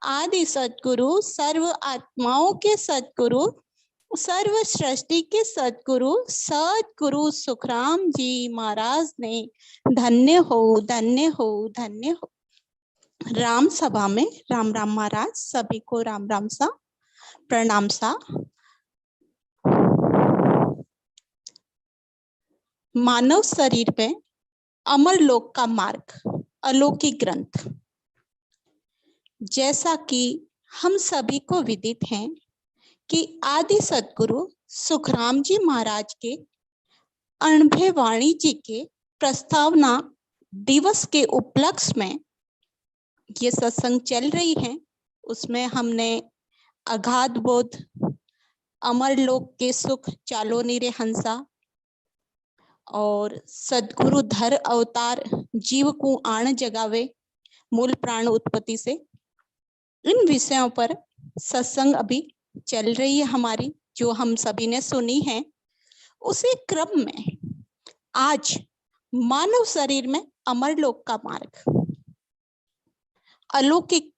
आदि सद्गुरु, सर्व आत्माओं के सद्गुरु, सर्व सृष्टि के सद्गुरु सद्गुरु सुखराम जी महाराज ने धन्य हो, धन्य हो, धन्य हो। राम सभा में राम राम महाराज, सभी को राम राम सा, प्रणाम सा। मानव शरीर में अमर लोक का मार्ग, अलौकिक ग्रंथ। जैसा कि हम सभी को विदित है कि आदि सद्गुरु सुखराम जी महाराज के अणभे वाणी जी के प्रस्तावना दिवस के उपलक्ष्य में ये सत्संग चल रही है। उसमें हमने अगाध बोध, अमर लोक के सुख चालो नीरे हंसा और सद्गुरु धर अवतार जीव को आण जगावे मूल प्राण उत्पत्ति से, इन विषयों पर सत्संग अभी चल रही है हमारी, जो हम सभी ने सुनी है। उसी क्रम में आज मानव शरीर में अमर लोक का मार्ग, अलौकिक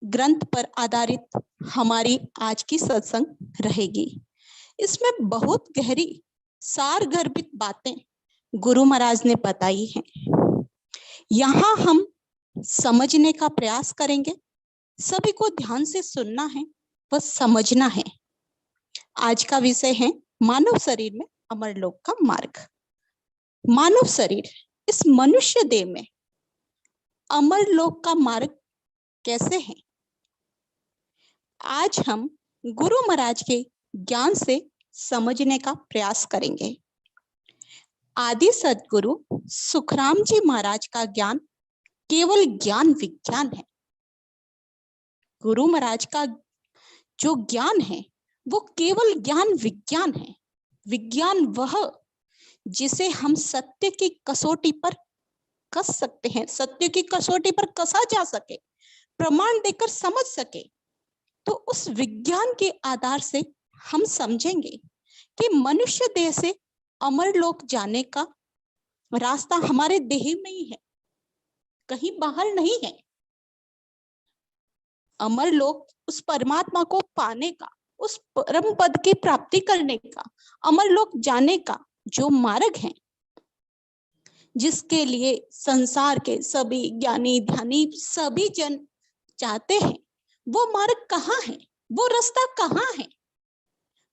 ग्रंथ पर आधारित हमारी आज की सत्संग रहेगी। इसमें बहुत गहरी सार गर्भित बातें गुरु महाराज ने बताई हैं। यहाँ हम समझने का प्रयास करेंगे। सभी को ध्यान से सुनना है व समझना है। आज का विषय है मानव शरीर में अमर लोक का मार्ग। मानव शरीर, इस मनुष्य देह में अमर लोक का मार्ग कैसे है, आज हम गुरु महाराज के ज्ञान से समझने का प्रयास करेंगे। आदि सद्गुरु सुखराम जी महाराज का ज्ञान केवल ज्ञान विज्ञान है। गुरु महाराज का जो ज्ञान है वो केवल ज्ञान विज्ञान है। विज्ञान वह जिसे हम सत्य की कसौटी पर कस सकते हैं, सत्य की कसौटी पर कसा जा सके, प्रमाण देकर समझ सके। तो उस विज्ञान के आधार से हम समझेंगे कि मनुष्य देह से अमर लोक जाने का रास्ता हमारे देह में ही है, कहीं बाहर नहीं है। अमर लोक उस परमात्मा को पाने का, उस परम पद की प्राप्ति करने का, अमर लोक जाने का जो मार्ग है, जिसके लिए संसार के सभी ज्ञानी ध्यानी सभी जन चाहते हैं, वो मार्ग कहाँ है, वो रास्ता कहाँ है?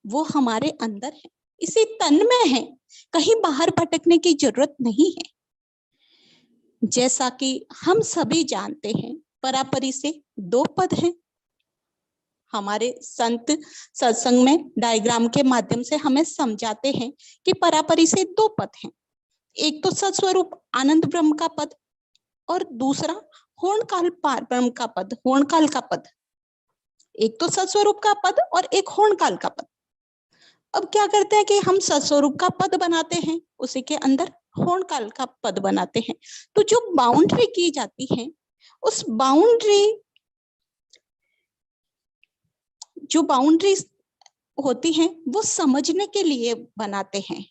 वो हमारे अंदर है, इसी तन में है, कहीं बाहर भटकने की जरूरत नहीं है। जैसा कि हम सभी जानते हैं, परापरी से दो पद हैं। हमारे संत सत्संग में डायग्राम के माध्यम से हमें समझाते हैं कि परापरी से दो पद हैं। एक तो सत्स्वरूप आनंद ब्रह्म का पद और दूसरा होणकाल पार ब्रह्म का पद, होणकाल का पद। एक तो सत्स्वरूप का पद और एक होणकाल का पद। अब क्या करते हैं कि हम सत्स्वरूप का पद बनाते हैं, उसी के अंदर होणकाल का पद बनाते हैं। तो जो बाउंड्री की जाती है, उस जो बाउंड्रीज होती हैं वो समझने के लिए बनाते हैं।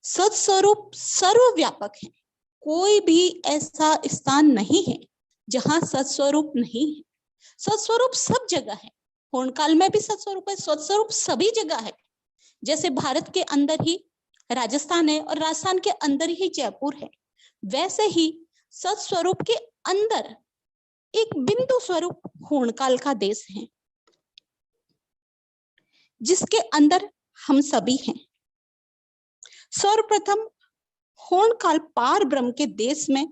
सत्स्वरूप सर्वव्यापक है, कोई भी ऐसा स्थान नहीं है जहां सत्स्वरूप नहीं है। सत्स्वरूप सब जगह है, होणकाल में भी सत्स्वरूप है, सत्स्वरूप सभी जगह है। जैसे भारत के अंदर ही राजस्थान है और राजस्थान के अंदर ही जयपुर है, वैसे ही सत्स्वरूप के अंदर एक बिंदु स्वरूप होणकाल का देश है, जिसके अंदर हम सभी हैं। सर्वप्रथम होणकाल पार ब्रह्म के देश में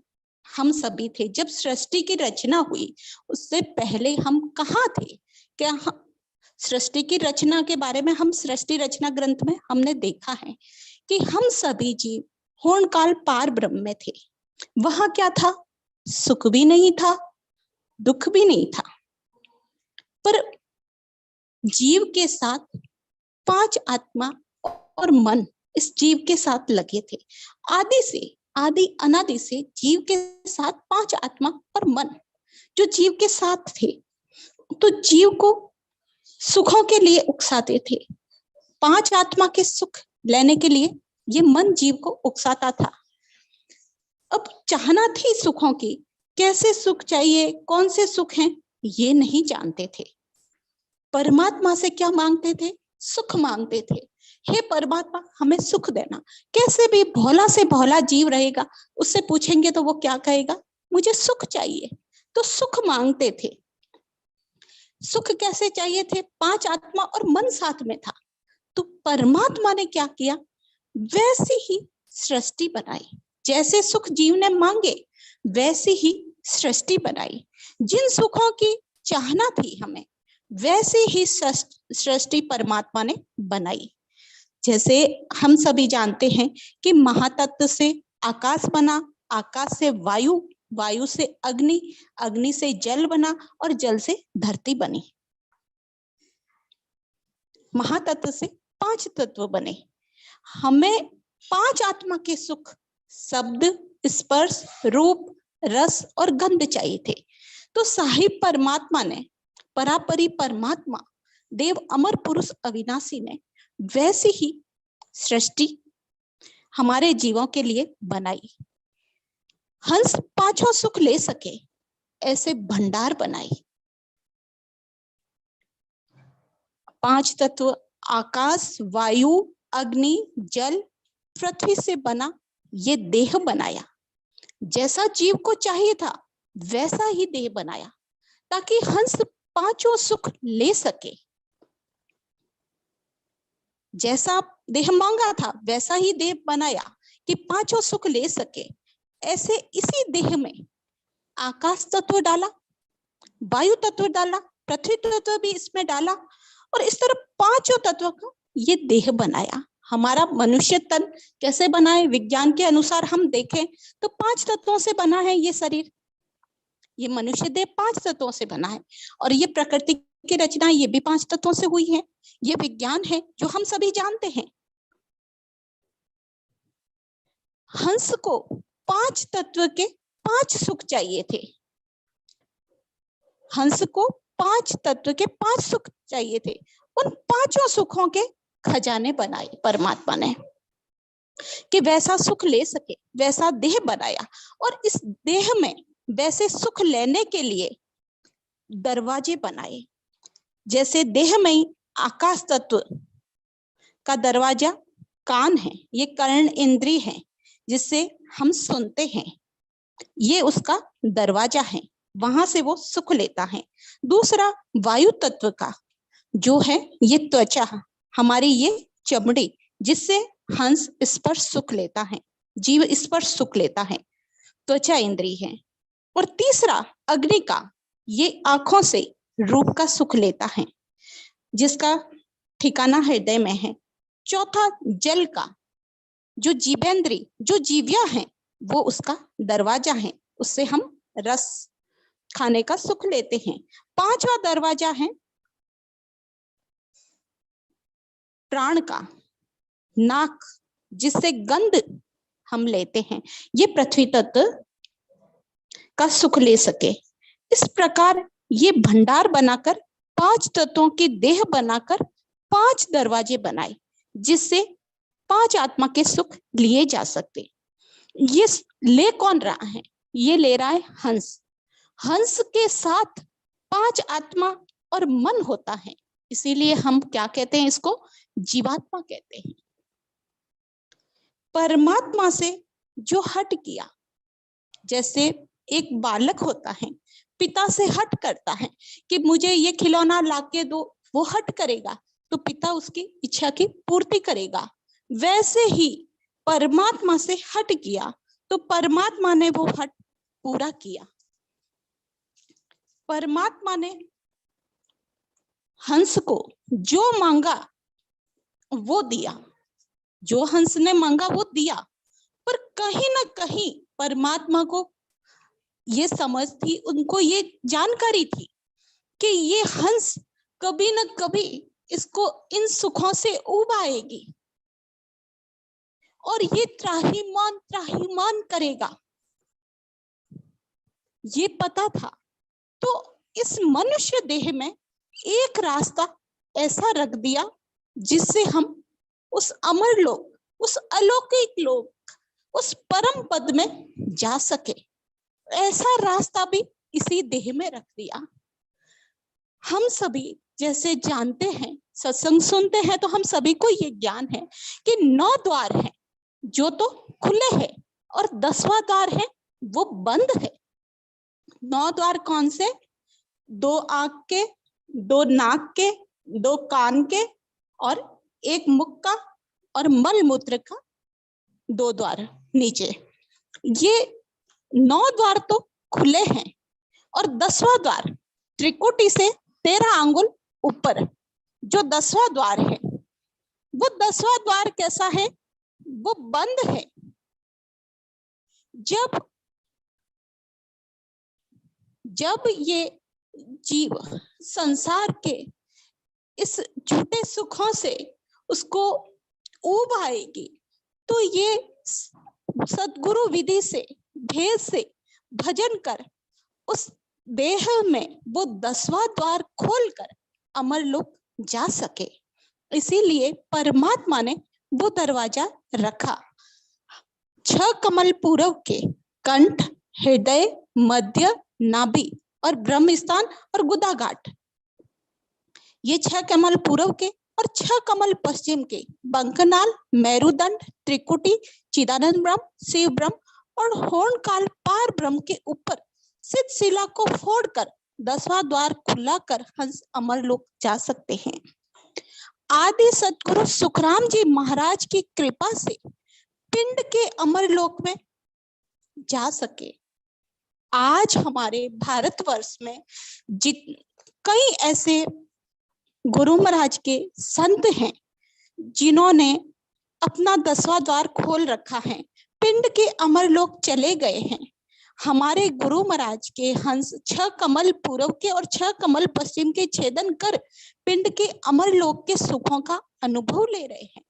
हम सभी थे। जब सृष्टि की रचना हुई उससे पहले हम कहाँ थे? क्या सृष्टि की रचना के बारे में हम सृष्टि रचना ग्रंथ में हमने देखा है कि हम सभी जीव होणकाल पार ब्रह्म में थे। वहां क्या था? सुख भी नहीं था, दुख भी नहीं था, पर जीव के साथ पांच आत्मा और मन इस जीव के साथ लगे थे। आदि अनादि से जीव के साथ पांच आत्मा और मन जो जीव के साथ थे, तो जीव को सुखों के लिए उकसाते थे। पांच आत्मा के सुख लेने के लिए ये मन जीव को उकसाता था। अब चाहना थी सुखों की, कैसे सुख चाहिए, कौन से सुख हैं, ये नहीं जानते थे। परमात्मा से क्या मांगते थे? सुख मांगते थे। हे परमात्मा, हमें सुख देना। कैसे भी भोला से भोला जीव रहेगा, उससे पूछेंगे तो वो क्या कहेगा? मुझे सुख चाहिए। तो सुख मांगते थे। सुख कैसे चाहिए थे? पांच आत्मा और मन साथ में था। तो परमात्मा ने क्या किया? वैसी ही सृष्टि बनाई। जैसे सुख जीव ने मांगे वैसी ही सृष्टि बनाई। जिन सुखों की चाहना थी हमें, वैसे ही सृष्टि परमात्मा ने बनाई। जैसे हम सभी जानते हैं कि महातत्व से आकाश बना, आकाश से वायु, वायु से अग्नि, अग्नि से जल बना और जल से धरती बनी। महातत्व से पांच तत्व बने। हमें पांच आत्मा के सुख, शब्द, स्पर्श, रूप, रस और गंध चाहिए थे। तो साहिब परमात्मा ने, परापरी परमात्मा, देव अमर पुरुष अविनाशी ने वैसी ही सृष्टि हमारे जीवों के लिए बनाई। हंस पांचों सुख ले सके ऐसे भंडार बनाई। पांच तत्व आकाश, वायु, अग्नि, जल, पृथ्वी से बना ये देह बनाया। जैसा जीव को चाहिए था वैसा ही देह बनाया, ताकि हंस पांचों सुख ले सके। जैसा देह मांगा था वैसा ही देह बनाया कि पांचों सुख ले सके। ऐसे इसी देह में आकाश तत्व डाला, वायु तत्व डाला, पृथ्वी तत्व भी इसमें डाला, और इस तरह पांचों तत्वों का ये देह बनाया। हमारा मनुष्य तन कैसे बना है? विज्ञान के अनुसार हम देखें तो पांच तत्वों से बना है ये शरीर। ये मनुष्य देह पांच तत्वों से बना है, और ये प्रकृति की रचना ये भी पांच तत्वों से हुई है। ये विज्ञान है जो हम सभी जानते हैं। हंस को पांच तत्व के पांच सुख चाहिए थे। हंस को पांच तत्व के पांच सुख चाहिए थे। उन पांचों सुखों के खजाने बनाए परमात्मा ने कि वैसा सुख ले सके, वैसा देह बनाया। और इस देह में वैसे सुख लेने के लिए दरवाजे बनाए। जैसे देह में आकाश तत्व का दरवाजा कान है, ये कर्ण इंद्री है जिससे हम सुनते हैं, ये उसका दरवाजा है, वहां से वो सुख लेता है। दूसरा वायु तत्व का जो है ये त्वचा, हमारी ये चमड़ी, जिससे हंस स्पर्श सुख लेता है, जीव स्पर्श सुख लेता है, त्वचा इंद्री है। और तीसरा अग्नि का, ये आंखों से रूप का सुख लेता है, जिसका ठिकाना हृदय में है। चौथा जल का, जो जीवेंद्री, जो जीविया है, वो उसका दरवाजा है, उससे हम रस खाने का सुख लेते हैं। पांचवा दरवाजा है प्राण का, नाक, जिससे गंध हम लेते हैं, ये पृथ्वी तत्व का सुख ले सके। इस प्रकार ये भंडार बनाकर, पांच तत्वों के देह बनाकर पांच दरवाजे बनाए, जिससे पांच आत्मा के सुख लिए जा सकते। ये ले कौन रहा है? ये ले रहा है हंस। हंस के साथ पांच आत्मा और मन होता है, इसीलिए हम क्या कहते हैं? इसको जीवात्मा कहते हैं। परमात्मा से जो हट किया, जैसे एक बालक होता है, पिता से हट करता है कि मुझे ये खिलौना लाके दो, वो हट करेगा तो पिता उसकी इच्छा की पूर्ति करेगा। वैसे ही परमात्मा से हट किया तो परमात्मा ने वो हट पूरा किया। परमात्मा ने हंस को जो मांगा वो दिया, जो हंस ने मांगा वो दिया। पर कहीं ना कहीं परमात्मा को ये समझ थी, उनको ये जानकारी थी कि ये हंस कभी न कभी इसको इन सुखों से ऊब आएगी और ये त्राहिमाम त्राहिमाम करेगा, ये पता था। तो इस मनुष्य देह में एक रास्ता ऐसा रख दिया जिससे हम उस अमर लोक, उस अलौकिक लोक, उस परम पद में जा सके। ऐसा रास्ता भी इसी देह में रख दिया। हम सभी जैसे जानते हैं, सत्संग सुनते हैं तो हम सभी को ये ज्ञान है कि 9 द्वार हैं जो तो खुले हैं और 10वां द्वार है वो बंद है। 9 द्वार कौन से? 2 आंख के, 2 नाक के, 2 कान के और 1 मुख का और मल मूत्र का 2 द्वार नीचे। ये 9 द्वार तो खुले हैं और 10वां द्वार त्रिकुटी से 13 अंगुल ऊपर जो 10वां द्वार है, वो 10वां द्वार कैसा है? वो बंद है। जब ये जीव संसार के इस झूठे सुखों से उसको ऊब आएगी तो ये सद्गुरु विधि से, भेद से भजन कर उस देह में वो 10वां द्वार खोलकर अमरलोक जा सके। इसीलिए परमात्मा ने वो दरवाजा रखा। 6 कमल पूरव के कंठ, हृदय, मध्य, नाभि और ब्रह्म स्थान और गुदाघाट, ये 6 कमल पूरव के और 6 कमल पश्चिम के बंकनाल, मेरुदंड, त्रिकुटी, चिदानंद ब्रह्म, शिव ब्रह्म और होर्ण काल पार ब्रह्म के ऊपर सिद्ध शिला को फोड़कर 10वां द्वार खुला कर हंस अमरलोक जा सकते हैं। आदि सतगुरु सुखराम जी महाराज की कृपा से पिंड के अमरलोक में जा सके। आज हमारे भारतवर्ष में कई ऐसे गुरु महाराज के संत हैं जिन्होंने अपना 10वां द्वार खोल रखा है, पिंड के अमरलोक चले गए हैं। हमारे गुरु महाराज के हंस 6 कमल पूर्व के और 6 कमल पश्चिम के छेदन कर पिंड के अमरलोक के सुखों का अनुभव ले रहे हैं।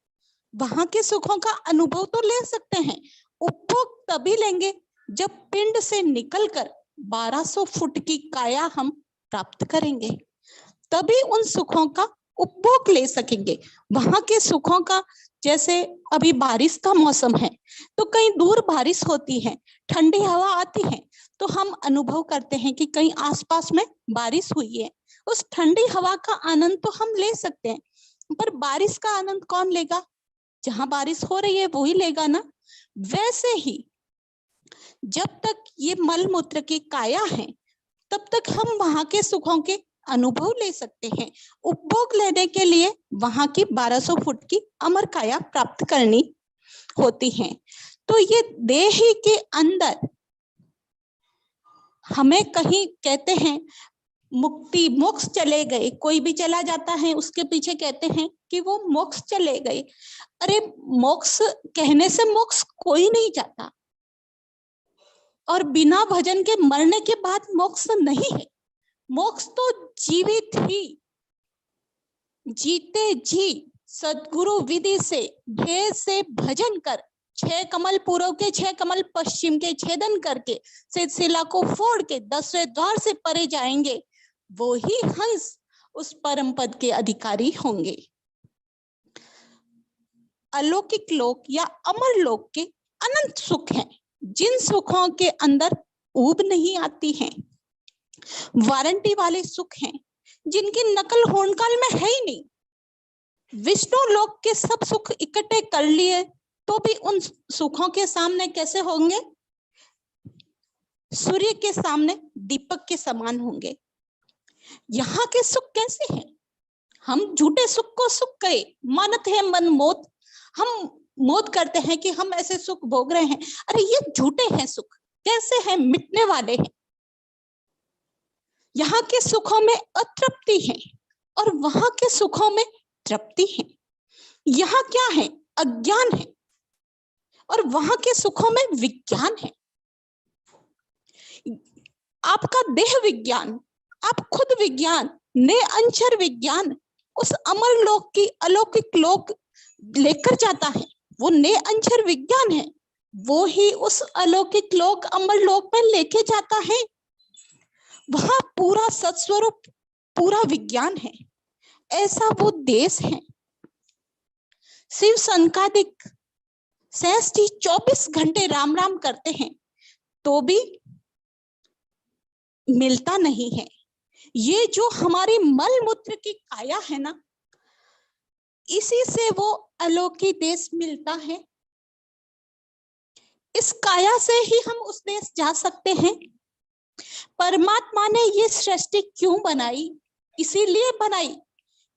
वहां के सुखों का अनुभव तो ले सकते हैं, उपभोग तभी लेंगे जब पिंड से निकलकर 1200 फुट की काया हम प्राप्त करेंगे, तभी उन सुखों का उपभोग ले सकेंगे। वहां के सुखों का, जैसे अभी बारिश का मौसम है तो कहीं दूर बारिश होती है, ठंडी हवा आती है तो हम अनुभव करते हैं कि कहीं आसपास में बारिश हुई है। उस ठंडी हवा का आनंद तो हम ले सकते हैं, पर बारिश का आनंद कौन लेगा? जहां बारिश हो रही है वो ही लेगा ना। वैसे ही जब तक ये मल मूत्र की काया है तब तक हम वहां के सुखों के अनुभव ले सकते हैं। उपभोग लेने के लिए वहां की 1200 फुट की अमर काया प्राप्त करनी होती है। तो ये देह के अंदर हमें कहीं कहते हैं मुक्ति, मोक्ष चले गए, कोई भी चला जाता है उसके पीछे कहते हैं कि वो मोक्ष चले गए। अरे मोक्ष कहने से मोक्ष कोई नहीं जाता, और बिना भजन के मरने के बाद मोक्ष नहीं है। मोक्ष तो जीवित ही, जीते जी सद्गुरु विधि से, भेद से भजन कर 6 कमल पूर्व के 6 कमल पश्चिम के छेदन करके सिद्ध शिला को फोड़ के 10वें द्वार से परे जाएंगे, वो ही हंस उस परम पद के अधिकारी होंगे। अलौकिक लोक या अमर लोक के अनंत सुख हैं, जिन सुखों के अंदर ऊब नहीं आती है। वारंटी वाले सुख हैं जिनकी नकल होर्ण काल में है ही नहीं। विष्णु लोक के सब सुख इकट्ठे कर लिए तो भी उन सुखों के सामने कैसे होंगे? सूर्य के सामने दीपक के समान होंगे। यहाँ के सुख कैसे हैं? हम झूठे सुख को सुख कहे, मानत है मन मोद, हम मोद करते हैं कि हम ऐसे सुख भोग रहे हैं। अरे ये झूठे हैं सुख, कैसे हैं? मिटने वाले हैं। यहाँ के सुखों में अतृप्ति है और वहां के सुखों में तृप्ति है। यहाँ क्या है? अज्ञान है और वहां के सुखों में विज्ञान है। आपका देह विज्ञान, आप खुद विज्ञान, ने अंशर विज्ञान उस अमर लोक की अलौकिक लोक लेकर जाता है। वो ने अंशर विज्ञान है, वो ही उस अलौकिक लोक अमर लोक में लेके जाता है। वहां पूरा सत्स्वरूप, पूरा विज्ञान है। ऐसा वो देश है। शिव संकादिक सहस जी 24 घंटे राम राम करते हैं तो भी मिलता नहीं है। ये जो हमारी मल मूत्र की काया है ना, इसी से वो अलौकिक देश मिलता है। इस काया से ही हम उस देश जा सकते हैं। परमात्मा ने ये सृष्टि क्यों बनाई? इसीलिए बनाई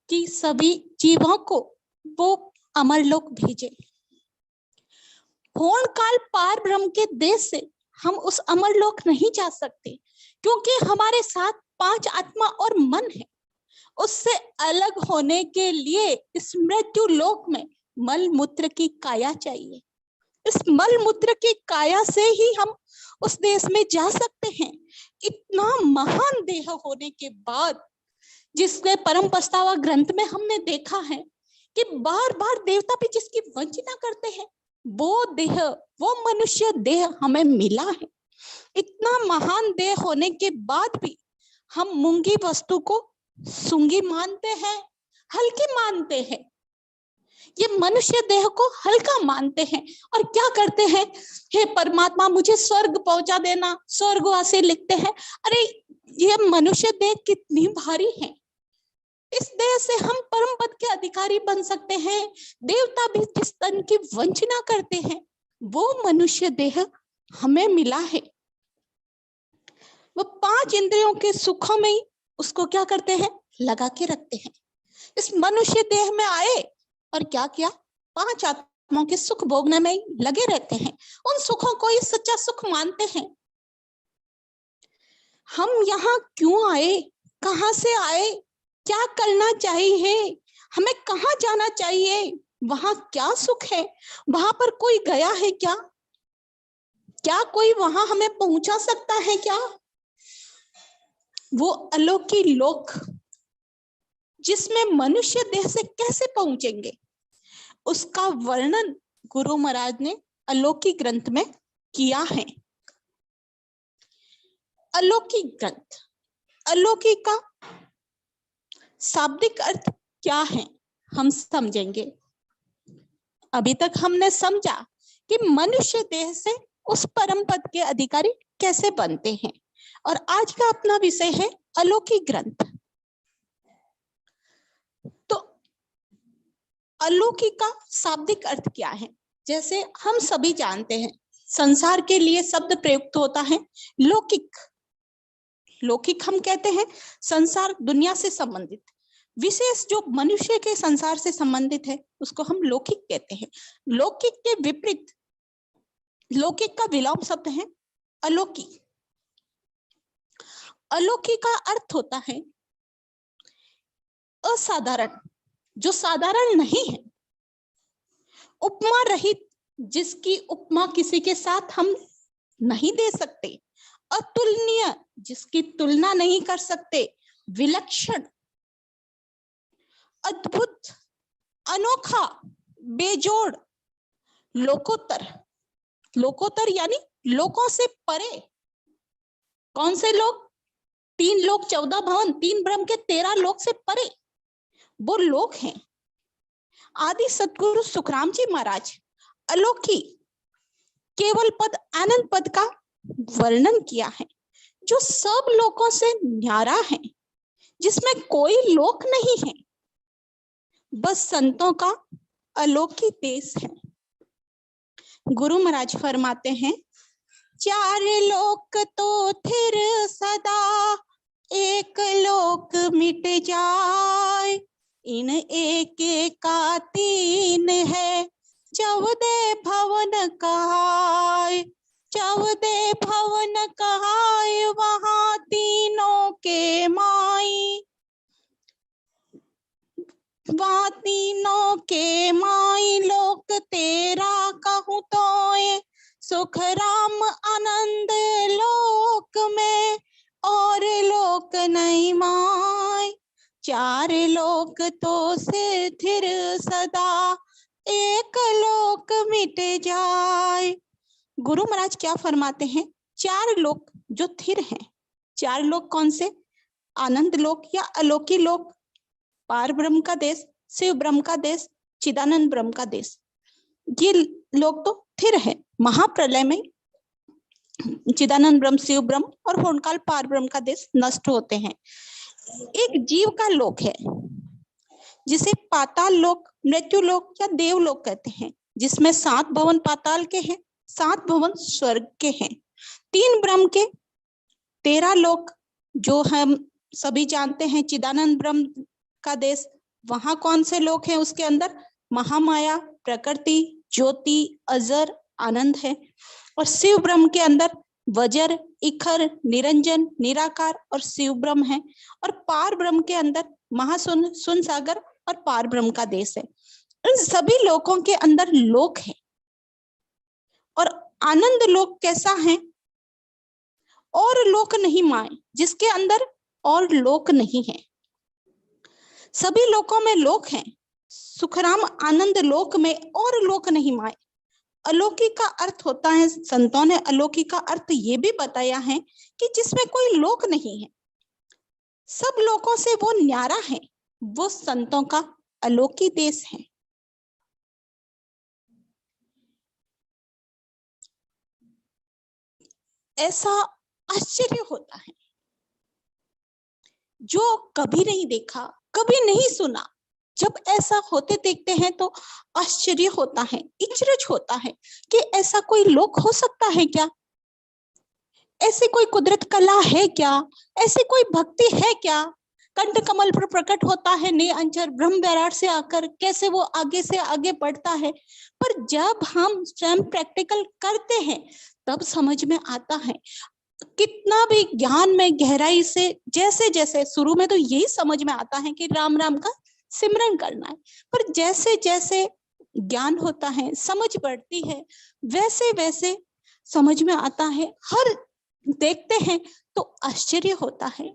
कि सभी जीवों को वो अमरलोक भेजे। होण काल पार ब्रह्म के देश से हम उस अमरलोक नहीं जा सकते, क्योंकि हमारे साथ 5 आत्मा और मन है। उससे अलग होने के लिए इस मृत्यु लोक में मल मूत्र की काया चाहिए। इस मल मूत्र की काया से ही हम उस देश में जा सकते हैं। इतना महान देह होने के बाद, जिसके परम पछतावा ग्रंथ में हमने देखा है कि बार बार देवता भी जिसकी वंचना करते हैं, वो देह, वो मनुष्य देह हमें मिला है। इतना महान देह होने के बाद भी हम मूंगी वस्तु को सूंगी मानते हैं, हल्की मानते हैं। ये मनुष्य देह को हल्का मानते हैं और क्या करते हैं, हे परमात्मा मुझे स्वर्ग पहुंचा देना, स्वर्गवासी लिखते हैं। अरे ये मनुष्य देह कितनी भारी है, इस देह से हम परम पद के अधिकारी बन सकते हैं। देवता भी जिस तन की वंचना करते हैं, वो मनुष्य देह हमें मिला है। वो 5 इंद्रियों के सुखों में ही उसको क्या करते हैं, लगा के रखते हैं। इस मनुष्य देह में आए और क्या किया, 5 आत्माओं के सुख भोगने में ही लगे रहते हैं। उन सुखों को ही सच्चा सुख मानते हैं। हम यहाँ क्यों आए, कहाँ से आए, क्या करना चाहिए, हमें कहाँ जाना चाहिए, वहां क्या सुख है, वहां पर कोई गया है क्या, क्या कोई वहां हमें पहुंचा सकता है क्या? वो अलौकिक लोक जिसमें मनुष्य देह से कैसे पहुंचेंगे, उसका वर्णन गुरु महाराज ने अलौकिक ग्रंथ में किया है। अलौकिक ग्रंथ, अलौकिक का शाब्दिक अर्थ क्या है हम समझेंगे। अभी तक हमने समझा कि मनुष्य देह से उस परम पद के अधिकारी कैसे बनते हैं, और आज का अपना विषय है अलौकिक ग्रंथ। तो अलौकिक का शाब्दिक अर्थ क्या है? जैसे हम सभी जानते हैं, संसार के लिए शब्द प्रयुक्त होता है लौकिक। लौकिक हम कहते हैं संसार दुनिया से संबंधित, विशेष जो मनुष्य के संसार से संबंधित है उसको हम लौकिक कहते हैं। लौकिक के विपरीत लौकिक का विलोम शब्द है अलौकिक। अलौकिक का अर्थ होता है असाधारण, जो साधारण नहीं है, उपमा रहित, जिसकी उपमा किसी के साथ हम नहीं दे सकते, अतुलनीय, जिसकी तुलना नहीं कर सकते, विलक्षण, अद्भुत, अनोखा, बेजोड़, लोकोत्तर। लोकोत्तर यानी लोकों से परे। कौन से लोक? 3 लोक 14 भवन, 3 ब्रह्म के 13 लोक से परे वो लोक हैं। आदि सतगुरु सुखराम जी महाराज अलौकिक केवल पद आनंद पद का वर्णन किया है, जो सब लोकों से न्यारा है, जिसमें कोई लोक नहीं है, बस संतों का अलौकिक देश है। गुरु महाराज फरमाते हैं, 4 लोक तो थिर सदा, एक लोक मिट जाए, इन एक का 3 है, 14 भवन कहाय, 14 भवन कहाय, वहां तीनों के माई, वहां तीनों के माई, लोक तेरा कहूँ तो सुख राम आनंद लोक में, और लोक नहीं माय, 4 लोक तो स्थिर सदा, एक लोक मिट जाए। गुरु महाराज क्या फरमाते हैं, 4 लोक जो स्थिर हैं, 4 लोक कौन से? आनंद लोक या अलौकिक लोक, पार ब्रह्म का देश, शिव ब्रह्म का देश, चिदानंद ब्रह्म का देश, ये लोग तो स्थिर है। महाप्रलय में चिदानंद ब्रह्म, शिव ब्रह्म और होनकाल पार ब्रह्म का देश नष्ट होते हैं। एक जीव का लोक है जिसे पाताल लोक, मृत्यु लोक या देवलोक कहते हैं, जिसमें 7 भवन पाताल के हैं, 7 भवन स्वर्ग के हैं, 3 ब्रह्म के, 13 लोक जो हम सभी जानते हैं, चिदानंद ब्रह्म का देश। वहां कौन से लोक हैं उसके अंदर? महामाया, प्रकृति, ज्योति, अजर, आनंद है। और शिव ब्रह्म के अंदर वज्र, इखर, निरंजन, निराकार और शिव ब्रह्म है। और पार ब्रह्म के अंदर महाशून्य, शून्य सागर और पार ब्रह्म का देश है। इन सभी लोकों के अंदर लोक है। और आनंद लोक कैसा है? और लोक नहीं माए, जिसके अंदर और लोक नहीं है। सभी लोकों में लोक है, सुखराम आनंद लोक में और लोक नहीं माए। अलौकिक का अर्थ होता है, संतों ने अलौकिक का अर्थ ये भी बताया है कि जिसमें कोई लोक नहीं है, सब लोकों से वो न्यारा है, वो संतों का अलौकिक देश है। ऐसा आश्चर्य होता है जो कभी नहीं देखा, कभी नहीं सुना। जब ऐसा होते देखते हैं तो आश्चर्य होता है, इचरज होता है कि ऐसा कोई लोक हो सकता है क्या? ऐसी कोई कुदरत कला है क्या? ऐसी कोई भक्ति है क्या? कंठ कमल पर प्रकट होता है, ने अंचर ब्रह्म बैराट से आकर कैसे वो आगे से आगे बढ़ता है। पर जब हम स्वयं प्रैक्टिकल करते हैं तब समझ में आता है। कितना भी ज्ञान में गहराई से, जैसे जैसे शुरू में तो यही समझ में आता है कि राम राम का सिमरन करना है, पर जैसे जैसे ज्ञान होता है, समझ बढ़ती है, वैसे वैसे समझ में आता है। हर देखते हैं तो आश्चर्य होता है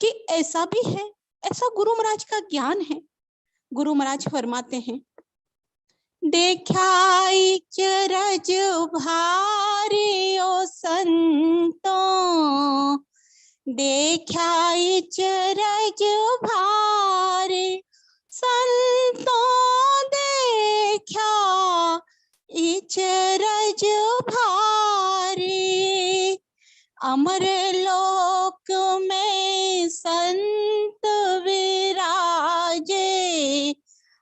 कि ऐसा भी है। ऐसा गुरु महाराज का ज्ञान है। गुरु महाराज फरमाते हैं, देखाई चरज भारी ओ संतो, देखाई चरज भारी संतो, देखा चरज भारी। अमर लोक में संत विराजे,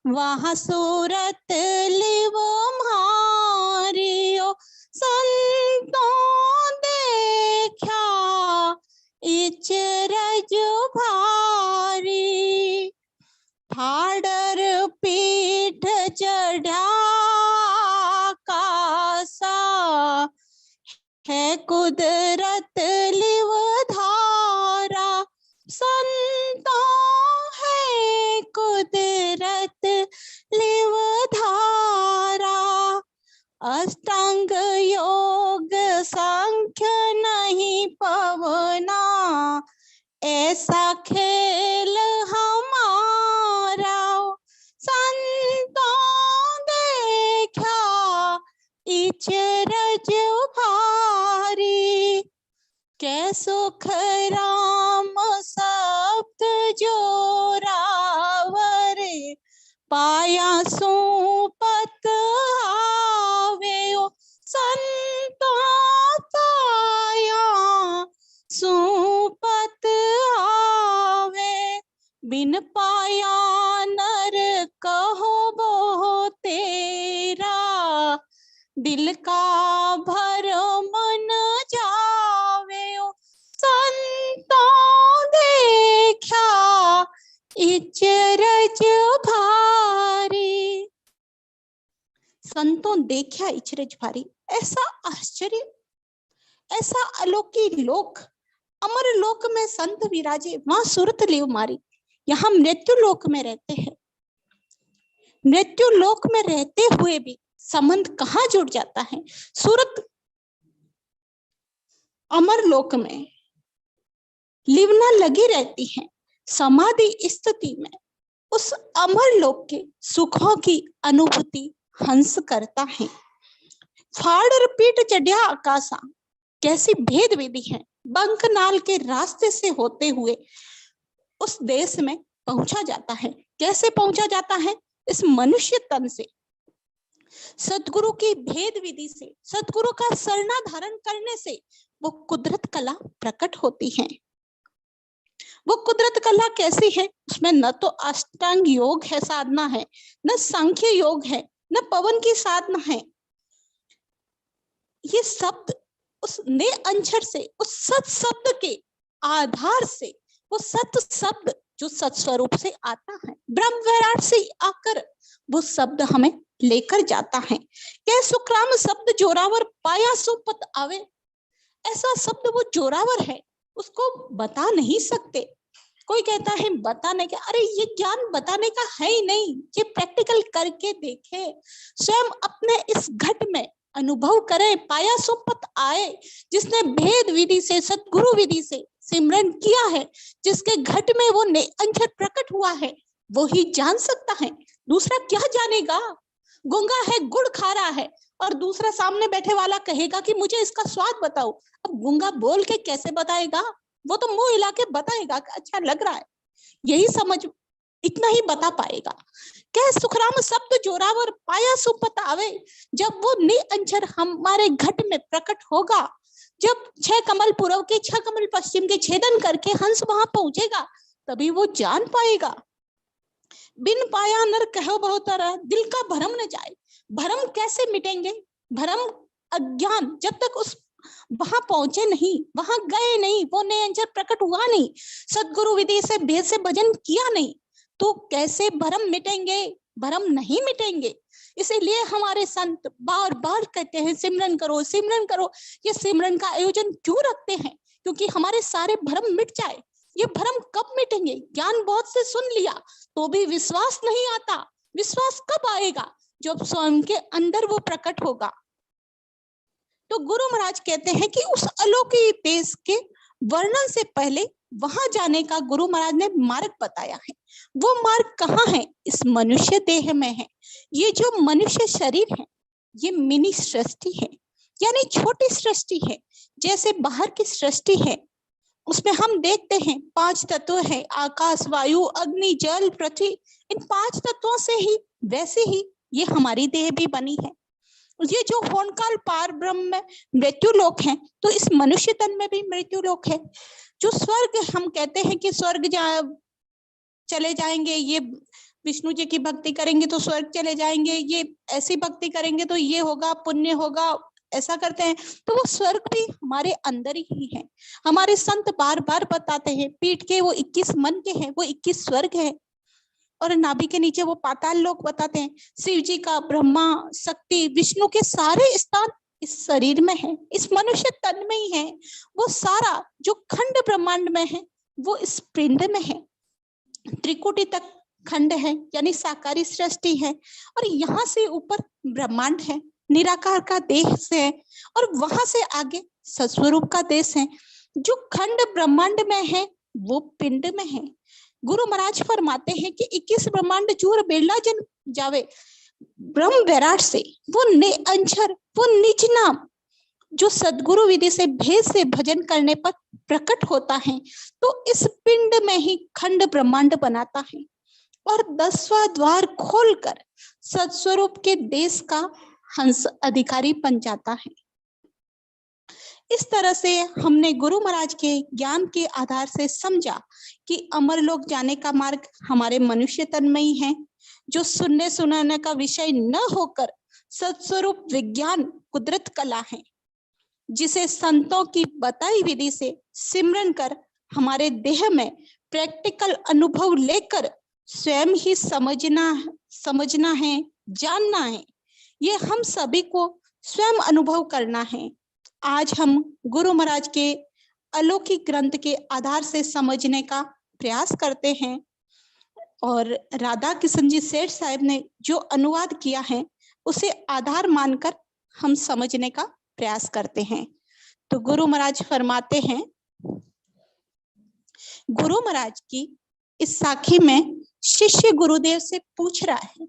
वहाँ सूरत लिव मारियो संतों, देखा इचरज भारी। फाड़र पीठ चढ़ा कासा, है कुदरत लिव धारा संतों, है कुदरत लिव धारा। अष्टांग योग सांख्य नहीं पवना, ऐसा खेल हमारा संतों, देखा इचरज भारी। कै सुख राम सप्त जोरावर, पाया सुपत आवे संतों, पाया सुपत आवे। बिन पाया नर कहो बो तेरा, दिल का भरम न जावे संतों, देखा इचरज भारी। संतों देखा इचरज भारी। ऐसा आश्चर्य, ऐसा अलौकिक लोक, अमर लोक में संत विराजे, वहां सुरत लिव मारी। यहाँ मृत्यु लोक में रहते हैं, मृत्यु लोक में रहते हुए भी संबंध कहाँ जुड़ जाता है? सूरत अमर लोक में लिवना लगी रहती है। समाधि स्थिति में उस अमर लोक के सुखों की अनुभूति हंस करता है। फाड़ पीठ चढ़िया आकाशा, कैसी भेद विधि है। बंकनाल के रास्ते से होते हुए उस देश में पहुंचा जाता है। कैसे पहुंचा जाता है? इस मनुष्य तन से, सदगुरु की भेद विधि से, सदगुरु का शरणा धारण करने से वो कुदरत कला प्रकट होती है। वो कुदरत कला कैसी है, उसमें न तो अष्टांग योग है, साधना है, न सांख्य योग है, न पवन की साधना है। ये शब्द उस ने अंशर से, उस सत शब्द के आधार से, वो सत शब्द जो सत स्वरूप से आता है, ब्रह्म विराट से आकर वो शब्द हमें लेकर जाता है। कह सुखराम शब्द जोरावर, पाया सो पत आवे। ऐसा शब्द वो जोरावर है, उसको बता नहीं सकते। कोई कहता है बताने का, अरे ये ज्ञान बताने का है ही नहीं, ये प्रैक्टिकल करके देखे, स्वयं अपने इस घट में अनुभव करे, पाया सो पत आए। जिसने भेद विधि से, सतगुरु विधि से सिमरन किया है, जिसके घट में वो अंशर प्रकट हुआ है, वो ही जान सकता है। दूसरा क्या जानेगा? गूंगा है, गुड़ खा रहा है, और दूसरा सामने बैठे वाला कहेगा कि मुझे इसका स्वाद बताओ। अब गूंगा बोल के कैसे बताएगा? वो तो मुंह हिला के बताएगा कि अच्छा लग रहा है, यही समझ, इतना ही बता पाएगा। कह सुखराम शब्द जोरावर, पाया सुपत आवे। जब वो निअंजर हमारे घट में प्रकट होगा, जब 6 कमल पूर्व के 6 कमल पश्चिम के छेदन करके हंस वहां पहुंचेगा, तभी वो जान पाएगा। बिन पाया नर कहो बहुत तरह, दिल का भरम न जाए। भरम कैसे मिटेंगे? भरम, अज्ञान जब तक उस वहां पहुंचे नहीं, वहां गए नहीं, वो निरंजन प्रकट हुआ नहीं, सदगुरु विधि से भेद से भजन किया नहीं, तो कैसे भरम मिटेंगे? भरम नहीं मिटेंगे। इसीलिए हमारे संत बार बार कहते हैं सिमरन करो, सिमरन करो। ये सिमरन का आयोजन क्यों रखते हैं? क्योंकि हमारे सारे भरम मिट जाए। ये भरम कब मिटेंगे? ज्ञान बहुत से सुन लिया तो भी विश्वास नहीं आता। विश्वास कब आएगा? जब स्वयं के अंदर वो प्रकट होगा। तो गुरु महाराज कहते हैं कि उस अलौकिक देश के वर्णन से पहले वहां जाने का गुरु महाराज ने मार्ग बताया है। वो मार्ग कहाँ है? इस मनुष्य देह में है। ये जो मनुष्य शरीर है, ये मिनी सृष्टि है, यानी छोटी सृष्टि है। जैसे बाहर की सृष्टि है, उसमें हम देखते हैं 5 तत्व है, आकाश, वायु, अग्नि, जल, पृथ्वी। इन 5 तत्वों से ही, वैसे ही ये हमारी देह भी बनी है। ये जो होनकाल पार ब्रह्म में मृत्यु लोक है, तो इस मनुष्य तन में भी मृत्यु लोक है। जो स्वर्ग हम कहते हैं कि स्वर्ग चले जाएंगे, ये विष्णु जी की भक्ति करेंगे तो स्वर्ग चले जाएंगे, ये ऐसी भक्ति करेंगे तो ये होगा, पुण्य होगा, ऐसा करते हैं। तो वो स्वर्ग भी हमारे अंदर ही है। हमारे संत बार बार बताते हैं, पीठ के वो 21 मन के हैं, वो 21 स्वर्ग है, और नाभि के नीचे वो पाताल लोक बताते हैं। शिव जी का, ब्रह्मा, शक्ति, विष्णु के सारे स्थान इस शरीर में है, इस मनुष्य तन में ही है। वो सारा जो खंड ब्रह्मांड में है, वो इस पिंड में है। त्रिकुटी तक खंड है, यानी साकारी सृष्टि है, और यहाँ से ऊपर ब्रह्मांड है, निराकार का देश है, और वहां से आगे सस्वरूप का देश है। जो खंड ब्रह्मांड में है, वो पिंड में है। गुरु महाराज फरमाते हैं कि 21 ब्रह्मांड चूर बेला जन जावे, ब्रह्म वैराट से वो ने अंशर, वो निज नाम जो सदगुरु विधि से भेद से भजन करने पर प्रकट होता है, तो इस पिंड में ही खंड ब्रह्मांड बनाता है, और 10वां द्वार खोलकर सत्स्वरूप के देश का हंस अधिकारी बन जाता है। इस तरह से हमने गुरु महाराज के ज्ञान के आधार से समझा कि अमरलोक जाने का मार्ग हमारे मनुष्य तन में ही है, जो सुनने सुनाने का विषय न होकर सत्स्वरूप विज्ञान कुदरत कला है, जिसे संतों की बताई विधि से सिमरन कर हमारे देह में प्रैक्टिकल अनुभव लेकर स्वयं ही समझना है, जानना है। ये हम सभी को स्वयं अनुभव करना है। आज हम गुरु महाराज के अलौकिक ग्रंथ के आधार से समझने का प्रयास करते हैं, और राधा किशन जी सेठ साहब ने जो अनुवाद किया है, उसे आधार मानकर हम समझने का प्रयास करते हैं। तो गुरु महाराज फरमाते हैं, गुरु महाराज की इस साखी में शिष्य गुरुदेव से पूछ रहा है,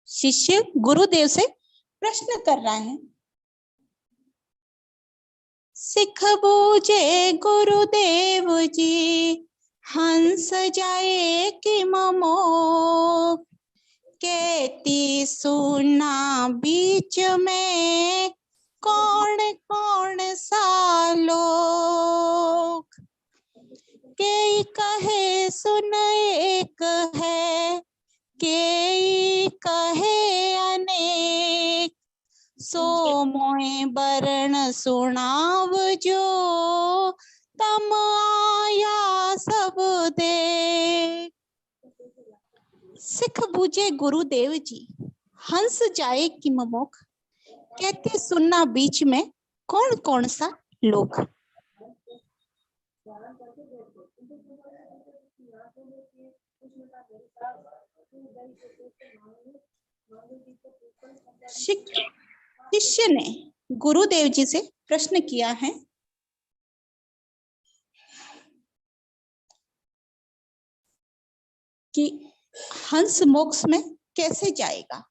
शिष्य गुरुदेव से प्रश्न कर रहा है। सिख बूझे गुरुदेव जी, हंस जाए कि ममो, कहती सुना बीच में कौन कौन सा लोग। के कहे सुन एक है, के कहे अनेक, सो मोए बरन सुनाव जो, तम आया सब दे। सिख बूझे गुरुदेव जी, हंस जाए कि ममोख, कहते सुनना बीच में कौन कौन सा लोग। शिष्य ने गुरुदेव जी से प्रश्न किया है कि हंस मोक्ष में कैसे जाएगा,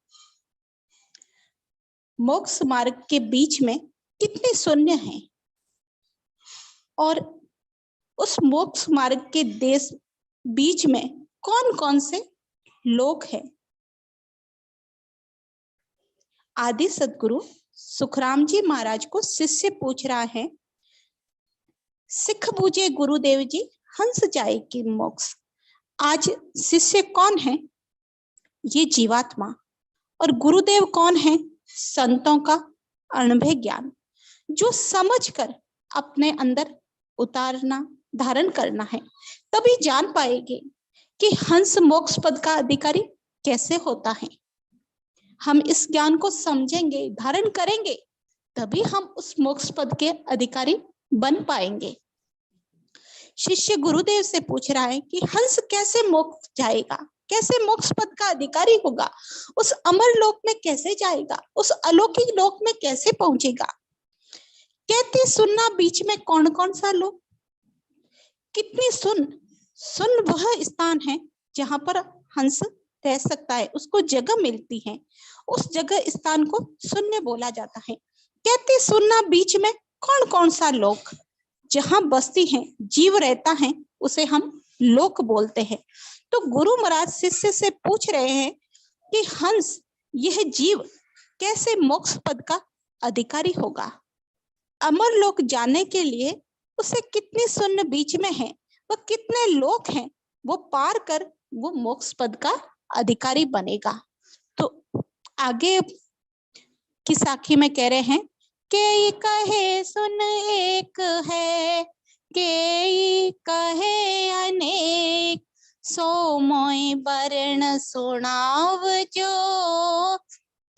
मोक्ष मार्ग के बीच में कितने शून्य हैं, और उस मोक्ष मार्ग के देश बीच में कौन कौन से लोग हैं। आदि सदगुरु सुखराम जी महाराज को शिष्य पूछ रहा है, सिख बूझे गुरुदेव जी, हंस जाए कि मोक्ष। आज शिष्य कौन है? ये जीवात्मा। और गुरुदेव कौन है? संतों का अनुभव ज्ञान, जो समझकर अपने अंदर उतारना, धारण करना है। तभी जान पाएंगे कि हंस मोक्ष पद का अधिकारी कैसे होता है। हम इस ज्ञान को समझेंगे, धारण करेंगे, तभी हम उस मोक्ष पद के अधिकारी बन पाएंगे। शिष्य गुरुदेव से पूछ रहा है कि हंस कैसे मोक्ष जाएगा, कैसे मोक्ष पद का अधिकारी होगा, उस अमर लोक में कैसे जाएगा, उस अलौकिक लोक में कैसे पहुंचेगा। कहते सुनना बीच में कौन कौन सा लोक, कितनी सुन वह स्थान है जहां पर हंस रह सकता है, उसको जगह मिलती है, उस जगह स्थान को शून्य बोला जाता है। कहते सुनना बीच में कौन कौन सा लोक, जहां बस्ती है, जीव रहता है, उसे हम लोक बोलते हैं। तो गुरु महाराज शिष्य से पूछ रहे हैं कि हंस, यह जीव कैसे मोक्ष पद का अधिकारी होगा। अमर लोक जाने के लिए उसे कितनी शून्य बीच में है, वह कितने लोक हैं, वो पार कर वो मोक्ष पद का अधिकारी बनेगा। तो आगे की साखी में कह रहे हैं, के कहे सुन एक है, के कहे अनेक, सो मोय बरन सुनाव जो,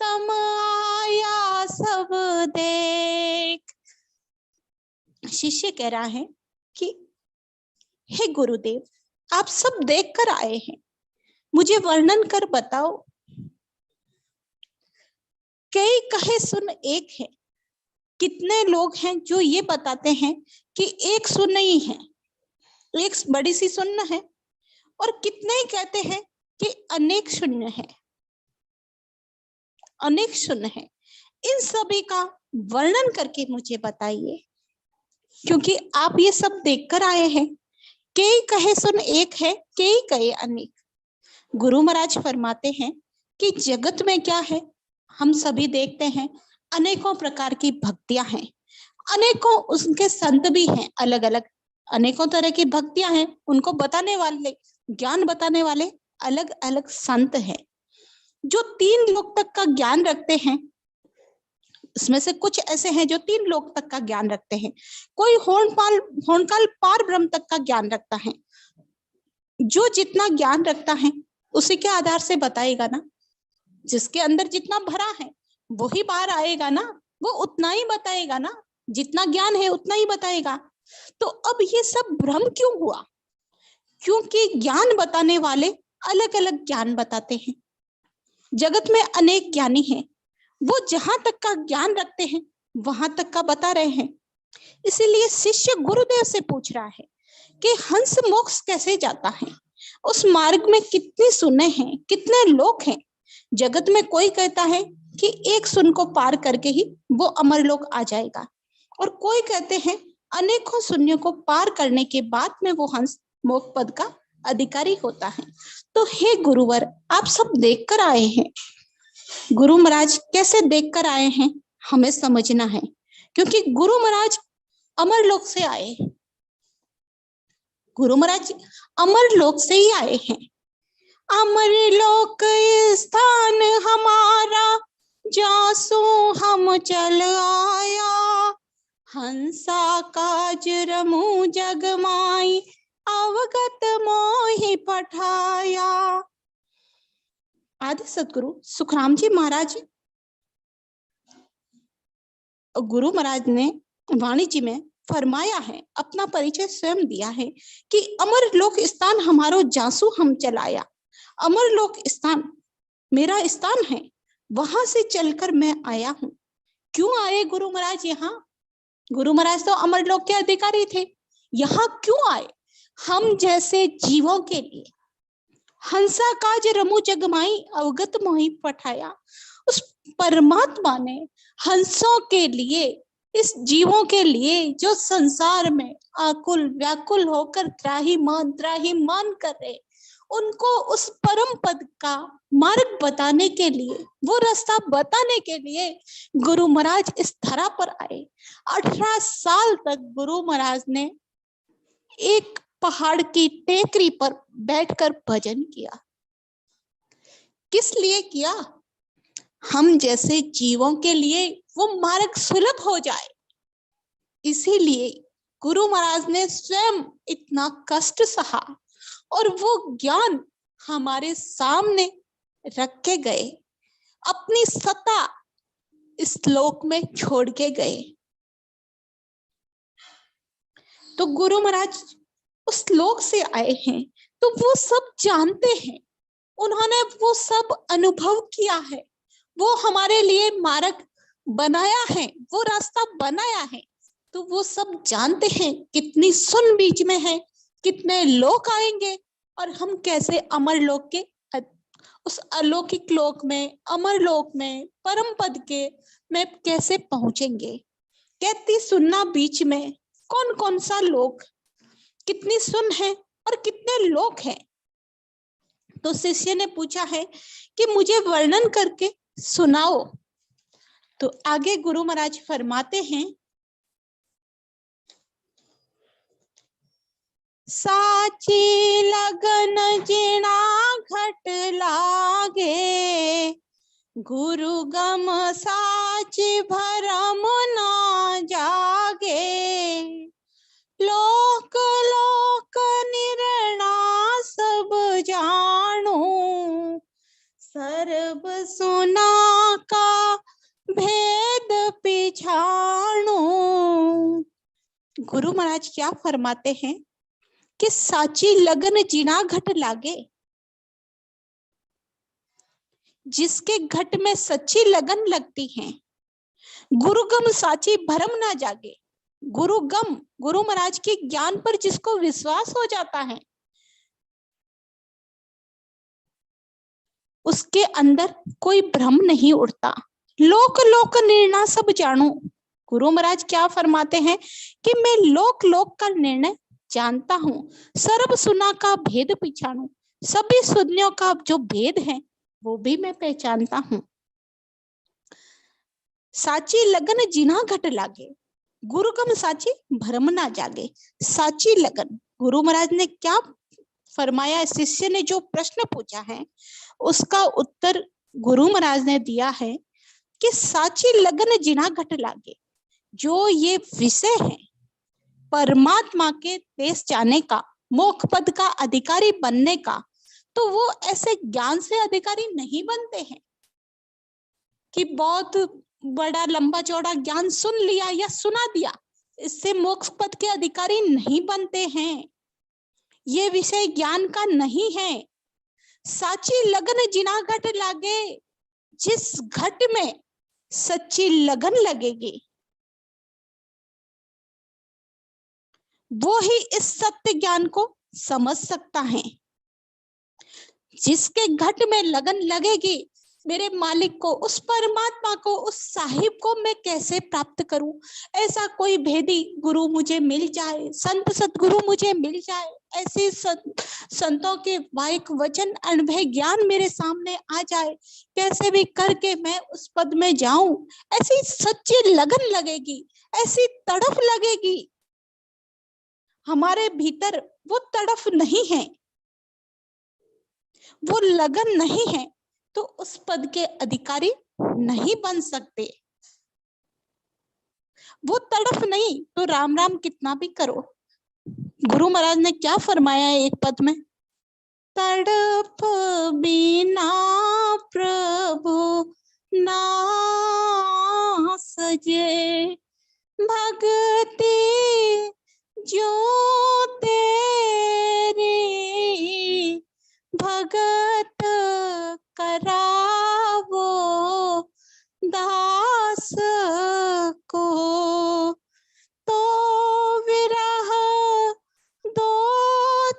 तम आया सब देख। शिष्य कह रहा है कि हे गुरुदेव, आप सब देख कर आए हैं, मुझे वर्णन कर बताओ। कई कहे सुन एक है, कितने लोग हैं जो ये बताते हैं कि एक शून्य ही है, एक बड़ी सी शून्य है, और कितने ही कहते हैं कि अनेक शून्य है, अनेक शून्य है। इन सभी का वर्णन करके मुझे बताइए, क्योंकि आप ये सब देखकर आए हैं। कई कहे सुन एक है, कई कहे अनेक। गुरु महाराज फरमाते हैं कि जगत में क्या है, हम सभी देखते हैं, अनेकों प्रकार की भक्तियां हैं, अनेकों उसके संत भी हैं, अलग अलग अनेकों तरह की भक्तियां हैं, उनको बताने वाले, ज्ञान बताने वाले अलग अलग संत हैं, जो 3 लोक तक का ज्ञान रखते हैं। इसमें से कुछ ऐसे हैं जो 3 लोक तक का ज्ञान रखते हैं, कोई होनकाल पार ब्रह्म तक का ज्ञान रखता है। जो जितना ज्ञान रखता है उसी के आधार से बताएगा ना, जिसके अंदर जितना भरा है वही बाहर आएगा ना, वो उतना ही बताएगा ना, जितना ज्ञान है उतना ही बताएगा। तो अब ये सब भ्रम क्यों हुआ? क्योंकि ज्ञान बताने वाले अलग अलग ज्ञान बताते हैं। जगत में अनेक ज्ञानी हैं, वो जहां तक का ज्ञान रखते हैं वहां तक का बता रहे हैं। इसीलिए शिष्य गुरुदेव से पूछ रहा है कि हंस मोक्ष कैसे जाता है, उस मार्ग में कितने सुने हैं, कितने लोग हैं। जगत में कोई कहता है कि एक सुन को पार करके ही वो अमरलोक आ जाएगा, और कोई कहते हैं अनेकों शून्य को पार करने के बाद में वो हंस मोक्ष पद का अधिकारी होता है। तो हे गुरुवर, आप सब देख कर आए हैं, गुरु महाराज कैसे देख कर आए हैं हमें समझना है, क्योंकि गुरु महाराज अमरलोक से आए, गुरु महाराज अमर लोक से ही आए हैं। अमर लोक स्थान हमारा, जासो हम चल आया, हंसा काज रमू जग माई, अवगत मोहि पठाया। आदि सतगुरु सुखराम जी महाराज, गुरु महाराज ने वाणी जी में फरमाया है, अपना परिचय स्वयं दिया है कि अमर लोक स्थान हमारो, जासू हम चलाया। अमर लोक स्थान मेरा स्थान है, वहां से चलकर मैं आया हूं। क्यों आए गुरु महाराज यहाँ? गुरु महाराज तो अमर लोक के अधिकारी थे, यहाँ क्यों आए? हम जैसे जीवों के लिए। हंसा काज रमू जगमाई, अवगत मोहि पठाया। उस परमात्मा ने हंसों के लिए, इस जीवों के लिए जो संसार में आकुल व्याकुल होकर त्राहिमाम कर रहे, उनको उस परम पद का मार्ग बताने के लिए, वो रास्ता बताने के लिए गुरु महाराज इस धरा पर आए। 18 साल तक गुरु महाराज ने एक पहाड़ की टेकरी पर बैठकर भजन किया। किस लिए किया? हम जैसे जीवों के लिए वो मार्ग सुलभ हो जाए, इसीलिए गुरु महाराज ने स्वयं इतना कष्ट सहा और वो ज्ञान हमारे सामने रख के गए, अपनी सत्ता इस लोक में छोड़ के गए। तो गुरु महाराज उस लोक से आए हैं, तो वो सब जानते हैं, उन्होंने वो सब अनुभव किया है, वो हमारे लिए मार्ग बनाया है, वो रास्ता बनाया है, तो वो सब जानते हैं कितनी सुन बीच में है, कितने लोक आएंगे और हम कैसे अमर लोक के, उस अलौकिक लोक में, अमर लोक में, परम पद के में कैसे पहुंचेंगे। कहती सुनना बीच में, कौन कौन सा लोक, कितनी सुन है और कितने लोक हैं। तो शिष्य ने पूछा है कि मुझे वर्णन करके सुनाओ। तो आगे गुरु महाराज फरमाते हैं, साची लगन जिना घट लागे, गुरु गम साची भरम ना जागे, लोक लोक निर्णा सब जानो, सर्ब सुना का भेद पिछाणो। गुरु महाराज क्या फरमाते हैं कि साची लगन जिना घट लागे, जिसके घट में सच्ची लगन लगती है, गुरुगम साची भरम ना जागे। गुरुगम, गुरु महाराज के ज्ञान पर जिसको विश्वास हो जाता है, उसके अंदर कोई भ्रम नहीं उठता। लोक लोक निर्णय सब जानू। गुरु महाराज क्या फरमाते हैं कि मैं लोक लोक का निर्णय जानता हूं, सर्व सुना का भेद पहचानू। सभी सुनियों का जो भेद है वो भी मैं पहचानता हूं। साची लगन जिना घट लागे, गुरुगम साची भ्रम ना जागे। साची लगन, गुरु महाराज ने क्या फरमाया, शिष्य ने जो प्रश्न पूछा है उसका उत्तर गुरु महाराज ने दिया है कि साची लगन जिना घट लागे, जो ये विषय है परमात्मा के देश जाने का, मोक्ष पद का अधिकारी बनने का, तो वो ऐसे ज्ञान से अधिकारी नहीं बनते हैं कि बहुत बड़ा लंबा चौड़ा ज्ञान सुन लिया या सुना दिया, इससे मोक्ष पद के अधिकारी नहीं बनते हैं। ये विषय ज्ञान का नहीं है। साची लगन जिना घट लागे, जिस घट में सच्ची लगन लगेगी वो ही इस सत्य ज्ञान को समझ सकता है। जिसके घट में लगन लगेगी, मेरे मालिक को, उस परमात्मा को, उस साहिब को मैं कैसे प्राप्त करूं, ऐसा कोई भेदी गुरु मुझे मिल जाए, संत सतगुरु मुझे मिल जाए, ऐसे संतों के वाइक वचन अनुभव ज्ञान मेरे सामने आ जाए, कैसे भी करके मैं उस पद में जाऊं, ऐसी सच्ची लगन लगेगी, ऐसी तड़फ लगेगी, हमारे भीतर वो तड़फ नहीं है, वो लगन नहीं है, तो उस पद के अधिकारी नहीं बन सकते। वो तड़फ नहीं तो राम राम कितना भी करो। गुरु महाराज ने क्या फरमाया है एक पद में, तड़प बिना प्रभु ना सजे, भक्ति जो तेरी भगत करावो दास को, तो विरह दो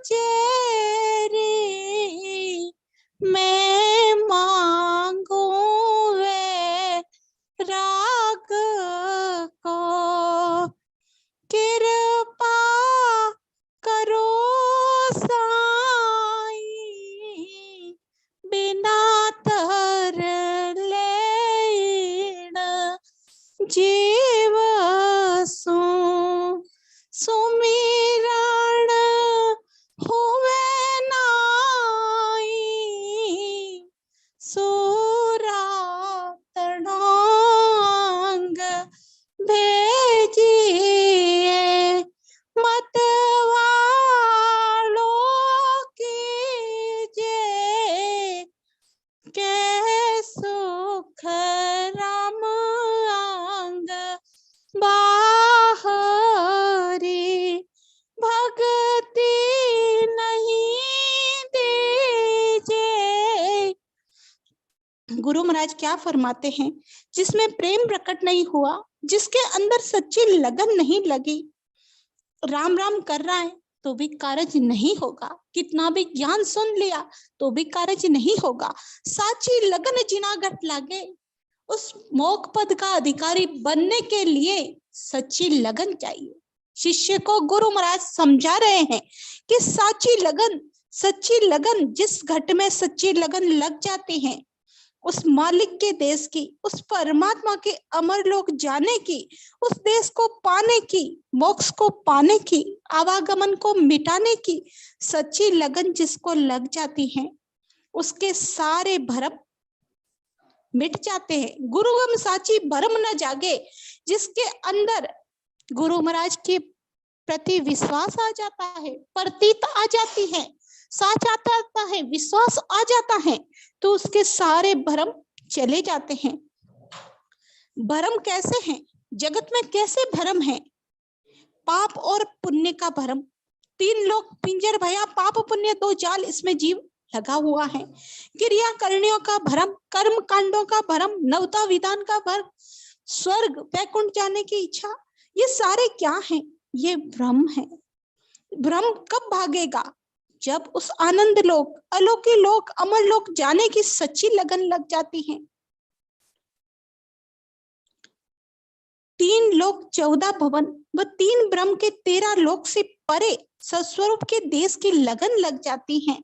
चेरी मैं मांगू वे राग को, कृपा करो साईं बिना तर लेण जीव सो, सुमिरण हुए नाई सूरा तड़ांग भेजिए, मत वालों की जय, के सुख राम अंग बाहरी, भक्ति नहीं दीजिए। गुरु महाराज क्या फरमाते हैं, जिसमें प्रेम प्रकट नहीं हुआ, जिसके अंदर सच्ची लगन नहीं लगी, राम राम कर रहा है तो भी कार्य नहीं होगा, कितना भी ज्ञान सुन लिया तो भी कार्य नहीं होगा। साची लगन जिनागट लागे, उस मोक्ष पद का अधिकारी बनने के लिए सच्ची लगन चाहिए। शिष्य को गुरु महाराज समझा रहे हैं कि सच्ची लगन जिस घट में सच्ची लगन लग जाती है, उस मालिक के देश की, उस परमात्मा के अमर लोक जाने की, उस देश को पाने की, मोक्ष को पाने की, आवागमन को मिटाने की सच्ची लगन जिसको लग जाती है, उसके सारे भरम मिट जाते हैं। गुरुगम साची भरम न जागे, जिसके अंदर गुरु महाराज के प्रति विश्वास आ जाता है, प्रतीत आ जाती है, साच आता है, विश्वास आ जाता है, तो उसके सारे भरम चले जाते हैं। भरम कैसे हैं? जगत में कैसे भरम है? पाप और पुण्य का भरम, तीन लोग पिंजर भया, पाप पुण्य दो जाल, इसमें जीव लगा हुआ है। क्रिया करनियों का भरम, कर्म कांडों का भरम, नवता विधान का भरम, स्वर्ग वैकुंठ जाने की इच्छा, ये सारे क्या हैं? ये भ्रम है। भ्रम कब भागेगा? जब उस आनंद लोक, अलौकिक लोक, अमर लोक जाने की सच्ची लगन लग जाती है। 3 लोक 14 भवन व 3 ब्रह्म के 13 लोक से परे सस्वरूप के देश की लगन लग जाती है।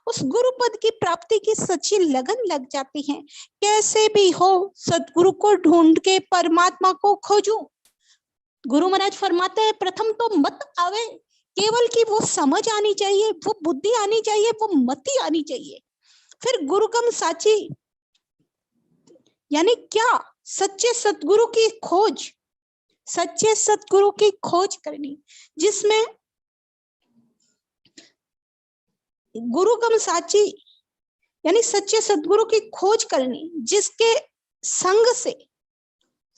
उस गुरु पद की प्राप्ति की सच्ची लगन लग जाती है। कैसे भी हो सदगुरु को ढूंढ के परमात्मा को खोजूं। गुरु महाराज फरमाते हैं, प्रथम तो मत आवे, केवल की वो समझ आनी चाहिए, वो बुद्धि आनी चाहिए, वो मति आनी चाहिए। फिर गुरुगम साची यानी क्या? सच्चे सतगुरु की खोज, सच्चे सतगुरु की खोज करनी, जिसमें गुरुगम साची यानी सच्चे सतगुरु की खोज करनी, जिसके संग से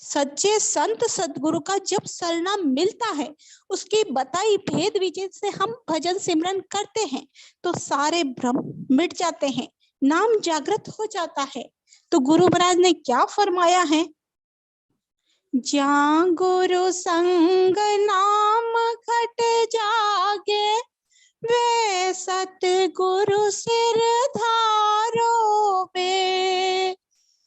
सच्चे संत सतगुरु का जब शरणा मिलता है, उसकी बताई भेद विजय से हम भजन सिमरन करते हैं, तो सारे भ्रम मिट जाते हैं, नाम जागृत हो जाता है। तो गुरु महाराज ने क्या फरमाया है, जा गुरु संग नाम घट जागे, वे सतगुरु सिर धारो बे।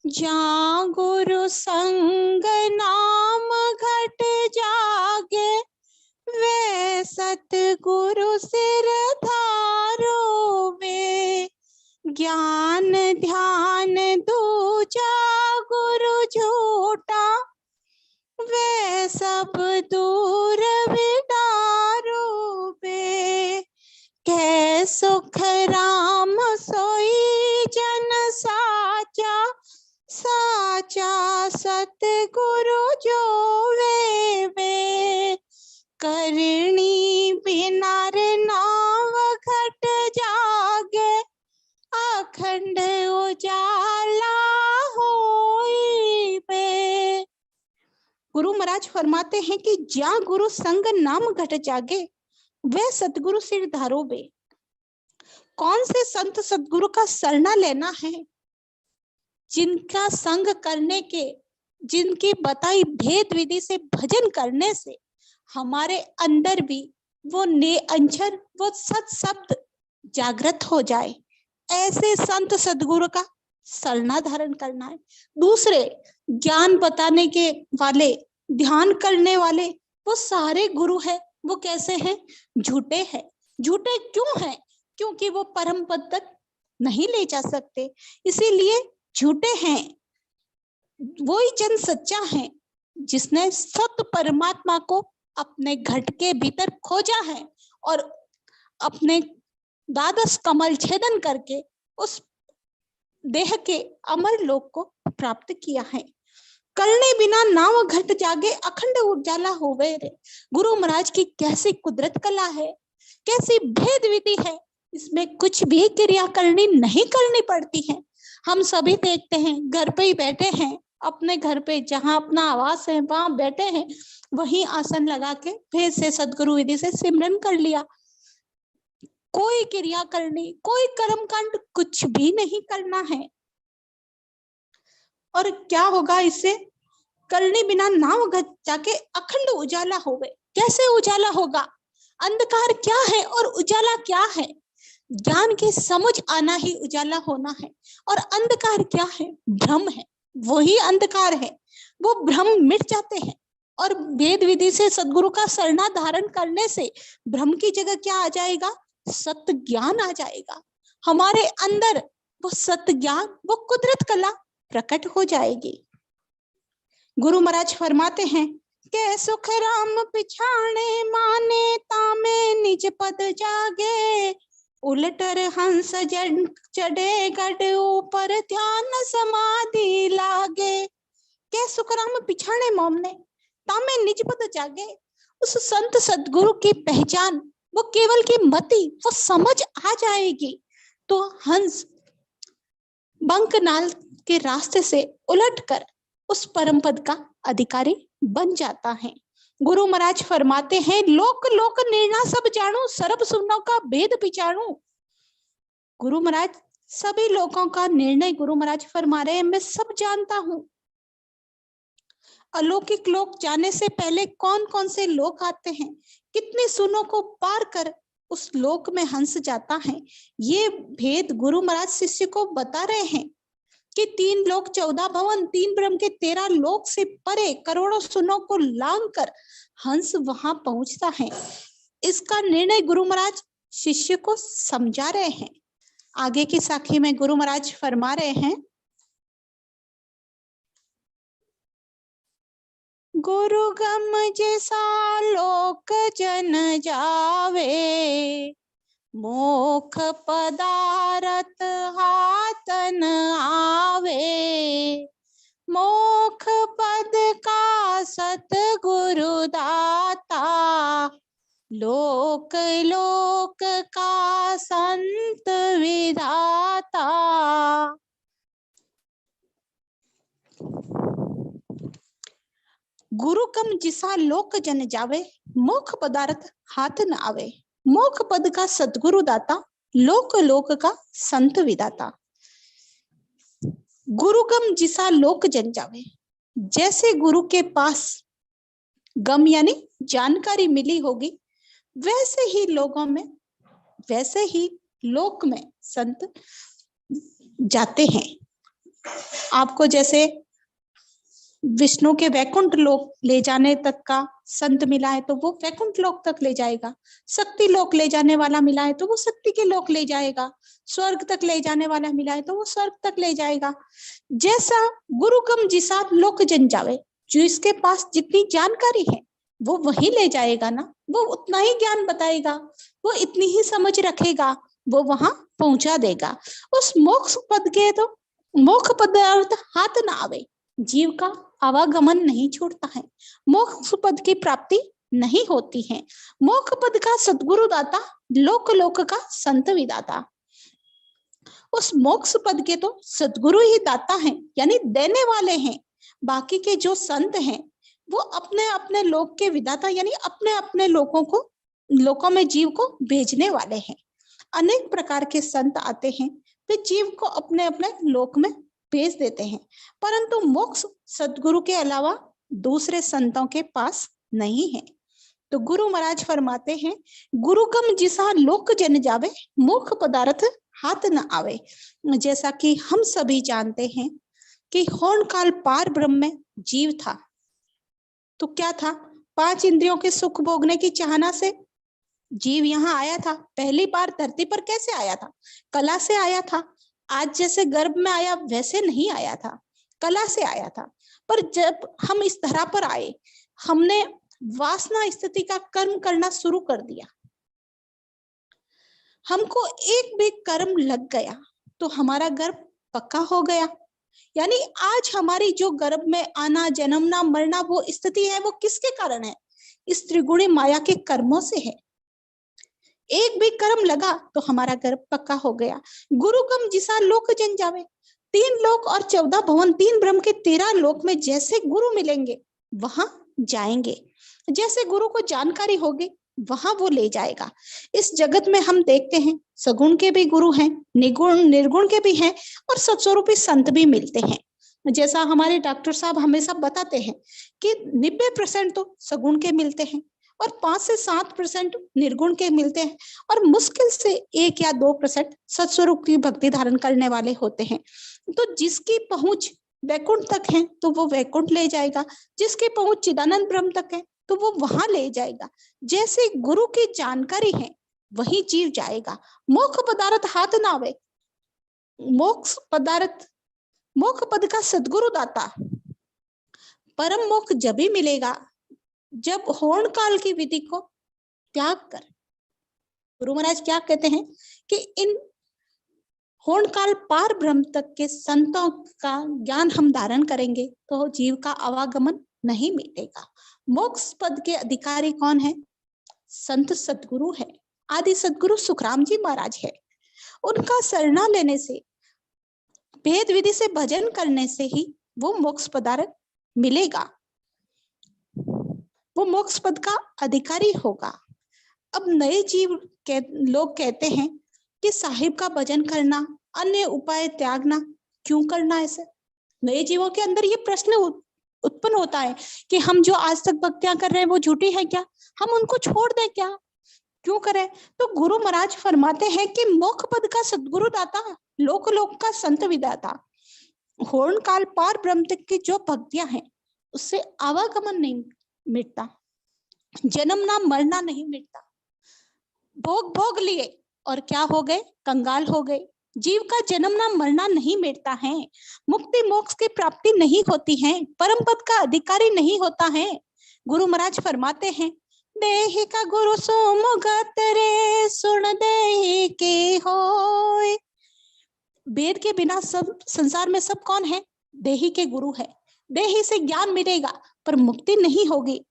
जा गुरु संग नाम घट जागे, वे सतगुरु सिर धारो बे। ज्ञान ध्यान दूजा गुरु झूठा, वे सब दूर विडारो सुख राम सोई जन साचा, साचा सतगुरु जो वे करनी बिना रे नाव घट जागे, अखंड उजाला होई बे। गुरु महाराज फरमाते हैं कि ज्या गुरु संग नाम घट जागे, वह सतगुरु सिर धारो बे। कौन से संत सतगुरु का शरणा लेना है? जिनका संग करने के, जिनकी बताई भेद विधि से भजन करने से हमारे अंदर भी वो अंचर, वो सत शब्द जागृत हो जाए, ऐसे संत सदगुरु का शरणा धारण करना है। दूसरे ज्ञान बताने के वाले, ध्यान करने वाले, वो सारे गुरु है, वो कैसे हैं? झूठे हैं। झूठे क्यों हैं? क्योंकि वो परम पद तक नहीं ले जा सकते, इसीलिए झूठे हैं। वही जन सच्चा है जिसने सत्य परमात्मा को अपने घट के भीतर खोजा है और अपने द्वादश कमल छेदन करके उस देह के अमर लोक को प्राप्त किया है। करने बिना नाव घट जागे, अखंड उजाला होवे रे। गुरु महाराज की कैसी कुदरत कला है, कैसी भेद विधि है, इसमें कुछ भी क्रिया करनी नहीं करनी पड़ती है। हम सभी देखते हैं, घर पे ही बैठे हैं, अपने घर पे जहां अपना आवास है वहां बैठे हैं, वहीं आसन लगा के भेद से सदगुरु विधि से सिमरन कर लिया। कोई क्रिया करनी, कोई कर्म कांड कुछ भी नहीं करना है। और क्या होगा इससे? करने बिना नाव घट जाके अखंड उजाला होवे। कैसे उजाला होगा? अंधकार क्या है और उजाला क्या है? ज्ञान की समझ आना ही उजाला होना है। और अंधकार क्या है? भ्रम है, वही अंधकार है। वो भ्रम मिट जाते हैं और वेद विधि से सदगुरु का शरणा धारण करने से भ्रम की जगह क्या आ जाएगा? सत्य ज्ञान आ जाएगा। हमारे अंदर वो सत्य ज्ञान, वो कुदरत कला प्रकट हो जाएगी। गुरु महाराज फरमाते हैं के सुख राम पिछाणे माने, तामे निज पद जागे, उलटर हंस जन चढ़े गढ़ ऊपर, ध्यान समाधि लागे। के सुख राम पिछाणे मोमने, तामे निज पद जागे। उस संत सदगुरु की पहचान, वो केवल की मति, वो समझ आ जाएगी तो हंस बंकनाल के रास्ते से उलटकर उस परम पद का अधिकारी बन जाता है। गुरु महाराज फरमाते हैं लोक लोक निर्णय सब जानू, सर्व सुनो का भेद पिचाणू। गुरु महाराज सभी लोगों का निर्णय गुरु महाराज फरमा रहे हैं, मैं सब जानता हूं। अलौकिक लोक जाने से पहले कौन कौन से लोक आते हैं, कितने सुनों को पार कर उस लोक में हंस जाता है, ये भेद गुरु महाराज शिष्य को बता रहे हैं कि 3 लोक 14 भवन, 3 ब्रह्म के 13 लोक से परे करोड़ों सुनों को लांग कर हंस वहां पहुंचता है। इसका निर्णय गुरु महाराज शिष्य को समझा रहे हैं। आगे की साखी में गुरु महाराज फरमा रहे हैं, गुरु गम जैसा लोक जन जावे, मोख पदारथ हाथन आवे, मोख पद का सतगुरु दाता, लोक लोक का संत विधाता। गुरु कम जिसा लोक जन जावे, मोख पदार्थ हाथ न आवे। मोख पद का सतगुरु दाता, लोक लोक का संत विदाता। गुरु गम जिसा लोक जन जावे, जैसे गुरु के पास गम यानी जानकारी मिली होगी, वैसे ही लोगों में, वैसे ही लोक में संत जाते हैं। आपको जैसे विष्णु के वैकुंठ लोक ले जाने तक का संत मिला है तो वो वैकुंठ लोक तक ले जाएगा, शक्ति लोक ले जाने वाला मिला है तो वो शक्ति के लोक ले जाएगा, स्वर्ग तक ले जाने वाला मिला है तो वो स्वर्ग तक ले जाएगा। जैसा गुरु कम जिसा लोक जन जावे, जो इसके पास जितनी जानकारी है वो वही ले जाएगा ना, वो उतना ही ज्ञान बताएगा, वो इतनी ही समझ रखेगा, वो वहां पहुंचा देगा। उस मोक्ष पद के तो मोक्ष पदार्थ हाथ न आवे, जीव का आवागमन नहीं छूटता है, मोक्ष पद की प्राप्ति नहीं होती है। मोक्ष पद का सद्गुरु दाता, लोक लोक का संत विदाता। उस मोक्ष पद के तो सद्गुरु ही दाता हैं, यानी देने वाले हैं। बाकी के जो संत हैं वो अपने अपने लोक के विदाता, यानी अपने अपने लोकों में जीव को भेजने वाले हैं। अनेक प्रकार के संत आते हैं, वे जीव को अपने अपने लोक में भेज देते हैं, परंतु मोक्ष सद्गुरु के अलावा दूसरे संतों के पास नहीं है। तो गुरु महाराज फरमाते हैं, गुरुकम जिसा लोक जन जावे, मोक्ष पदार्थ हाथ न आवे। जैसा कि हम सभी जानते हैं कि होन काल पार ब्रह्म में जीव था, तो क्या था, 5 इंद्रियों के सुख भोगने की चाहना से जीव यहाँ आया था। पहली बार धरती पर कैसे आया था? कला से आया था। आज जैसे गर्भ में आया वैसे नहीं आया था, कला से आया था। पर जब हम इस धरा पर आए, हमने वासना स्थिति का कर्म करना शुरू कर दिया, हमको एक भी कर्म लग गया तो हमारा गर्भ पक्का हो गया। यानी आज हमारी जो गर्भ में आना, जन्मना, मरना वो स्थिति है, वो किसके कारण है? इस त्रिगुणी माया के कर्मों से है। एक भी कर्म लगा तो हमारा गर्भ पक्का हो गया। गुरु कम जिसा लोक जन जावे, 3 लोक और 14 भवन, 3 ब्रह्म के 13 लोक में जैसे गुरु मिलेंगे वहां जाएंगे। जैसे गुरु को जानकारी होगी वहां वो ले जाएगा। इस जगत में हम देखते हैं सगुण के भी गुरु हैं, निगुण निर्गुण के भी हैं, और सत्स्वरूपी संत भी मिलते हैं। जैसा हमारे डॉक्टर साहब हमेशा बताते हैं कि 90% तो सगुण के मिलते हैं और 5 से 7% निर्गुण के मिलते हैं, और मुश्किल से 1 या 2% सत्स्वरूप की भक्ति धारण करने वाले होते हैं। तो जिसकी पहुंच वैकुंठ तक है तो वो वैकुंठ ले जाएगा, जिसकी पहुंच चिदानंद ब्रह्म तक है तो वो वहां ले जाएगा। जैसे गुरु की जानकारी है वही जीव जाएगा। मोक्ष पदार्थ हाथ ना आवे, मोक्ष पद का सद्गुरु दाता। परम मोक्ष जब भी मिलेगा जब होर्ण काल की विधि को त्याग कर। गुरु महाराज क्या कहते हैं कि इन होर्ण काल पार ब्रह्म तक के संतों का ज्ञान हम धारण करेंगे तो जीव का आवागमन नहीं मिटेगा। मोक्ष पद के अधिकारी कौन है? संत सदगुरु है। आदि सदगुरु सुखराम जी महाराज है। उनका शरणा लेने से, भेद विधि से भजन करने से ही वो मोक्ष पदार्थ मिलेगा, वो मोक्ष पद का अधिकारी होगा। अब नए जीव लोग कहते हैं कि साहिब का भजन करना, अन्य उपाय त्यागना, क्यों करना ऐसे? नए जीवों के अंदर ये प्रश्न उत्पन्न होता है कि हम जो आज तक भक्तियां कर रहे हैं वो झूठी है क्या? हम उनको छोड़ दें क्या? क्यों करें? तो गुरु महाराज फरमाते हैं कि मोक्ष पद का सद्गुरु दाता, लोक लोक का संत विदाता। होर्ण काल पार ब्रह्म तक की जो भक्तियां हैं उससे आवागमन नहीं मिटता, जन्मना मरना नहीं मिटता। भोग लिए और क्या हो गए? कंगाल हो गए। जीव का जन्मना मरना नहीं मिटता है, मुक्ति मोक्ष की प्राप्ति नहीं होती है, परम पद का अधिकारी नहीं होता है। गुरु महाराज फरमाते हैं, देहि का गुरु सो मुगत रे, सुन देहि के होय। वेद के बिना सब संसार में सब कौन है? देहि के गुरु है। देहि से ज्ञान मिलेगा पर मुक्ति नहीं होगी।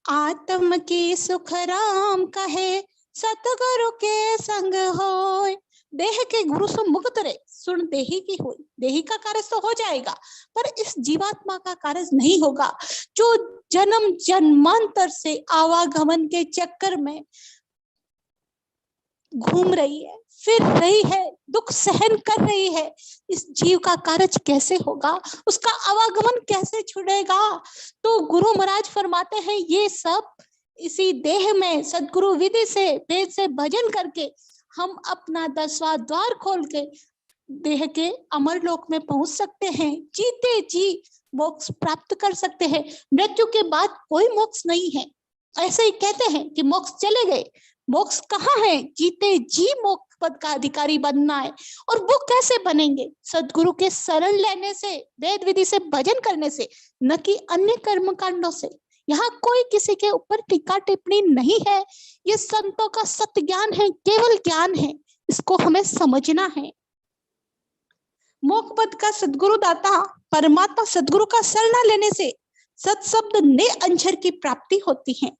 आत्म की सुख राम कहे, सतगुरु के संग होय। देह के गुरु से मुक्त रे, सुन देही की होय। देही का कार्य तो हो जाएगा पर इस जीवात्मा का कार्य नहीं होगा, जो जन्म जन्मांतर से आवागमन के चक्कर में घूम रही है, फिर रही है, दुख सहन कर रही है। इस जीव का कार्य कैसे होगा? उसका आवागमन कैसे छुड़ेगा? तो गुरु महाराज फरमाते हैं ये सब इसी देह में सदगुरु विधि से, वेद से भजन करके हम अपना 10वां द्वार खोल के देह के अमर लोक में पहुंच सकते हैं। जीते जी मोक्ष प्राप्त कर सकते हैं। मृत्यु के बाद कोई मोक्ष नहीं है। ऐसे ही कहते हैं कि मोक्ष चले गए, मोक्ष कहाँ है? जीते जी मोक्ष पद का अधिकारी बनना है। और वो कैसे बनेंगे? सदगुरु के शरण लेने से, वेद विधि से भजन करने से, न कि अन्य कर्म कांडों से। यहाँ कोई किसी के ऊपर टीका टिप्पणी नहीं है। ये संतों का सत्य ज्ञान है, केवल ज्ञान है। इसको हमें समझना है। मोक्ष पद का सद्गुरु दाता परमात्मा सद्गुरु का शरण लेने से सत्शब्द ने अंजर की प्राप्ति होती है।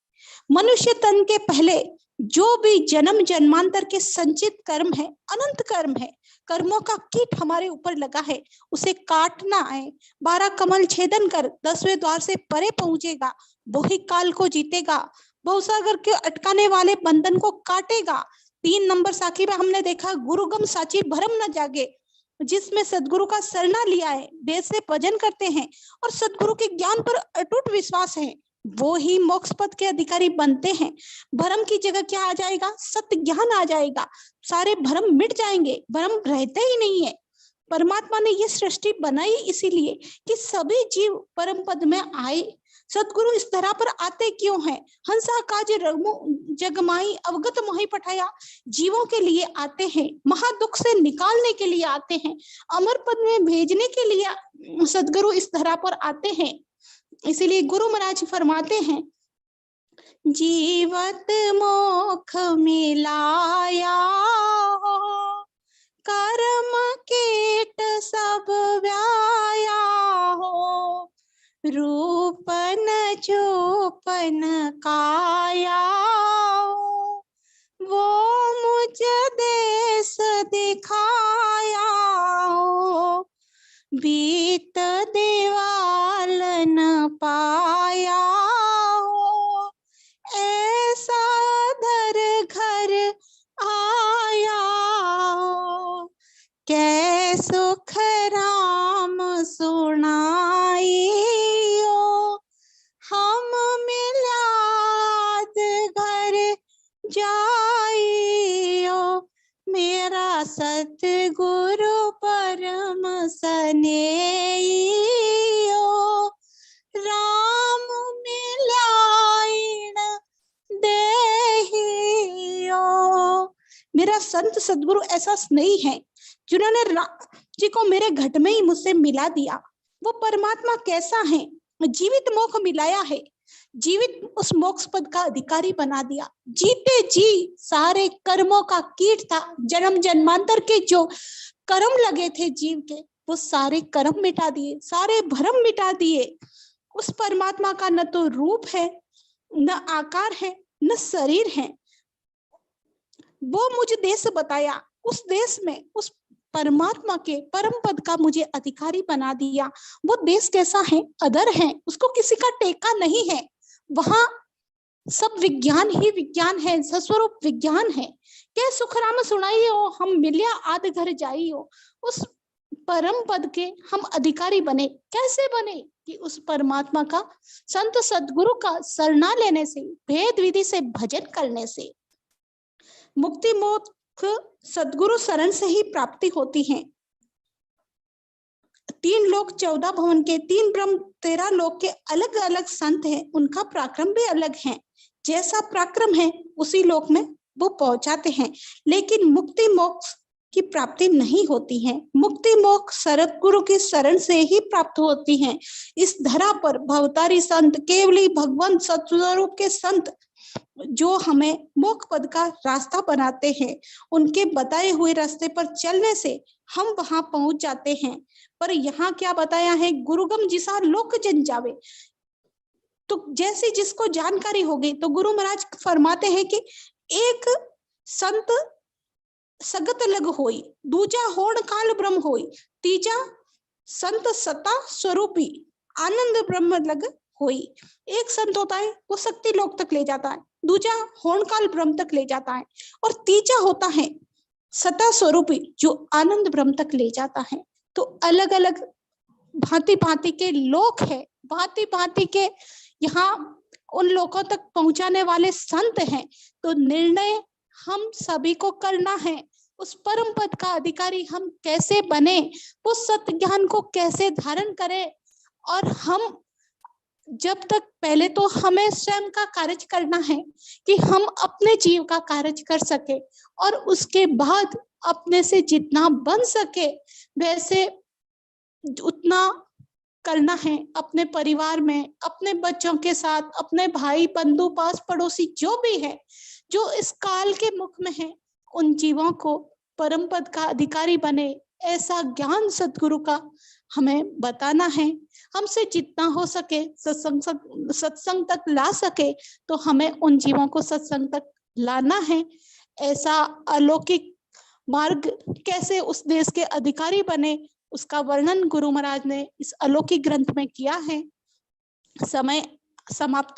मनुष्य तन के पहले जो भी जन्म जन्मांतर के संचित कर्म है, अनंत कर्म है, कर्मों का कीट हमारे ऊपर लगा है, उसे काटना है। 12 कमल छेदन कर 10वें द्वार से परे पहुंचेगा, वो ही काल को जीतेगा, भवसागर के अटकाने वाले बंधन को काटेगा। 3 नंबर साखी में हमने देखा, गुरुगम साची भरम न जागे, जिसमें सदगुरु का शरणा लिया है, वेद से भजन करते हैं और सदगुरु के ज्ञान पर अटूट विश्वास है, वो ही मोक्ष पद के अधिकारी बनते हैं। भरम की जगह क्या आ जाएगा? सत्य ज्ञान आ जाएगा, सारे भरम मिट जाएंगे, भरम रहते ही नहीं है। परमात्मा ने ये सृष्टि बनाई इसीलिए कि सभी जीव परम पद में आए। सतगुरु इस धरा पर आते क्यों हैं? हंसा काज जगमाई अवगत मोहि पठाया, जीवों के लिए आते हैं, महादुख से निकालने के लिए आते हैं, अमर पद में भेजने के लिए सतगुरु इस धरा पर आते हैं। इसीलिए गुरु महाराज फरमाते हैं, जीवत मोक्ष मिलाया हो, कर्म कीट सब व्याया हो, रूपन चोपन काया हो, वो मुझ देश दिखाया हो, बीत दीवाल न पाया हो, ऐसा दर घर आया हो, कै सुख राम सुनाइयो, हम मिलाद घर जाइयो, मेरा सतगुरु परम सनेइयो, राम मिलाइन देहियो। मेरा संत सदगुरु ऐसा स्नेही है जिन्होंने जी को मेरे घट में ही मुझसे मिला दिया। वो परमात्मा कैसा है? जीवित मोक्ष मिलाया है, जीवित उस मोक्ष पद का अधिकारी बना दिया। जीते जी सारे कर्मों का कीट था, जन्म जन्मांतर के जो कर्म लगे थे जीव के, वो सारे कर्म मिटा दिए, सारे भरम मिटा दिए। उस परमात्मा का न तो रूप है, न आकार है, न शरीर है। वो मुझे देश बताया, उस देश में उस परमात्मा के परम पद का मुझे अधिकारी बना दिया। वो देश कैसा है? अदर है, उसको किसी का टेका नहीं है। वहां सब विज्ञान ही विज्ञान है, सस्वरूप विज्ञान है। क्या सुख राम सुनाइयो, हम मिलिया आद घर जाइयो। उस परम पद के हम अधिकारी बने। कैसे बने? कि उस परमात्मा का संत सदगुरु का शरणा लेने से, भेद विधि से भजन करने से। मुक्ति मोक्ष सदगुरु शरण से ही प्राप्ति होती है। 3 लोक 14 भवन के 3 ब्रह्म 13 लोक के अलग अलग संत हैं, उनका पराक्रम भी अलग है। जैसा पराक्रम है उसी लोक में वो पहुंचाते हैं, लेकिन मुक्ति मोक्ष की प्राप्ति नहीं होती है। मुक्ति मोक्ष सदगुरु की शरण से ही प्राप्त होती है। इस धरा पर भवतारी संत, केवली भगवंत सत्स्वरूप के संत जो हमें मोक्ष पद का रास्ता बनाते हैं, उनके बताए हुए रास्ते पर चलने से हम वहां पहुंच जाते हैं। पर यहाँ क्या बताया है? गुरुगम जिसा लोक जन जावे। तो जैसे जिसको जानकारी होगी, तो गुरु महाराज फरमाते हैं कि एक संत सगत लग होई, दूजा होड़ काल ब्रह्म होई, तीजा संत सता स्वरूपी आनंद ब्रह्म लग होई। एक संत होता है वो शक्ति लोक तक ले जाता है, दूजा होणकाल ब्रह्म तक ले जाता है, और तीजा होता है सता स्वरूपी जो आनंद ब्रह्म तक ले जाता है। तो अलग अलग भांति भांति के लोक है, भांति भांति के यहाँ उन लोगों तक पहुंचाने वाले संत हैं। तो निर्णय हम सभी को करना है, उस परम पद का अधिकारी हम कैसे बने, वो सत्य ज्ञान को कैसे धारण करें। और हम जब तक, पहले तो हमें स्वयं का कार्य करना है कि हम अपने जीव का कार्य कर सके, और उसके बाद अपने से जितना बन सके वैसे उतना करना है। अपने परिवार में, अपने बच्चों के साथ, अपने भाई बंधु पास पड़ोसी जो भी है, जो इस काल के मुख में है, उन जीवों को परम पद का अधिकारी बने, ऐसा ज्ञान सद्गुरु का हमें बताना है। हमसे जितना हो सके सत्संग तक ला सके तो हमें उन जीवों को सत्संग तक लाना है। ऐसा अलौकिक मार्ग कैसे उस देश के अधिकारी बने, उसका वर्णन गुरु महाराज ने इस अलौकिक ग्रंथ में किया है। समय समाप्त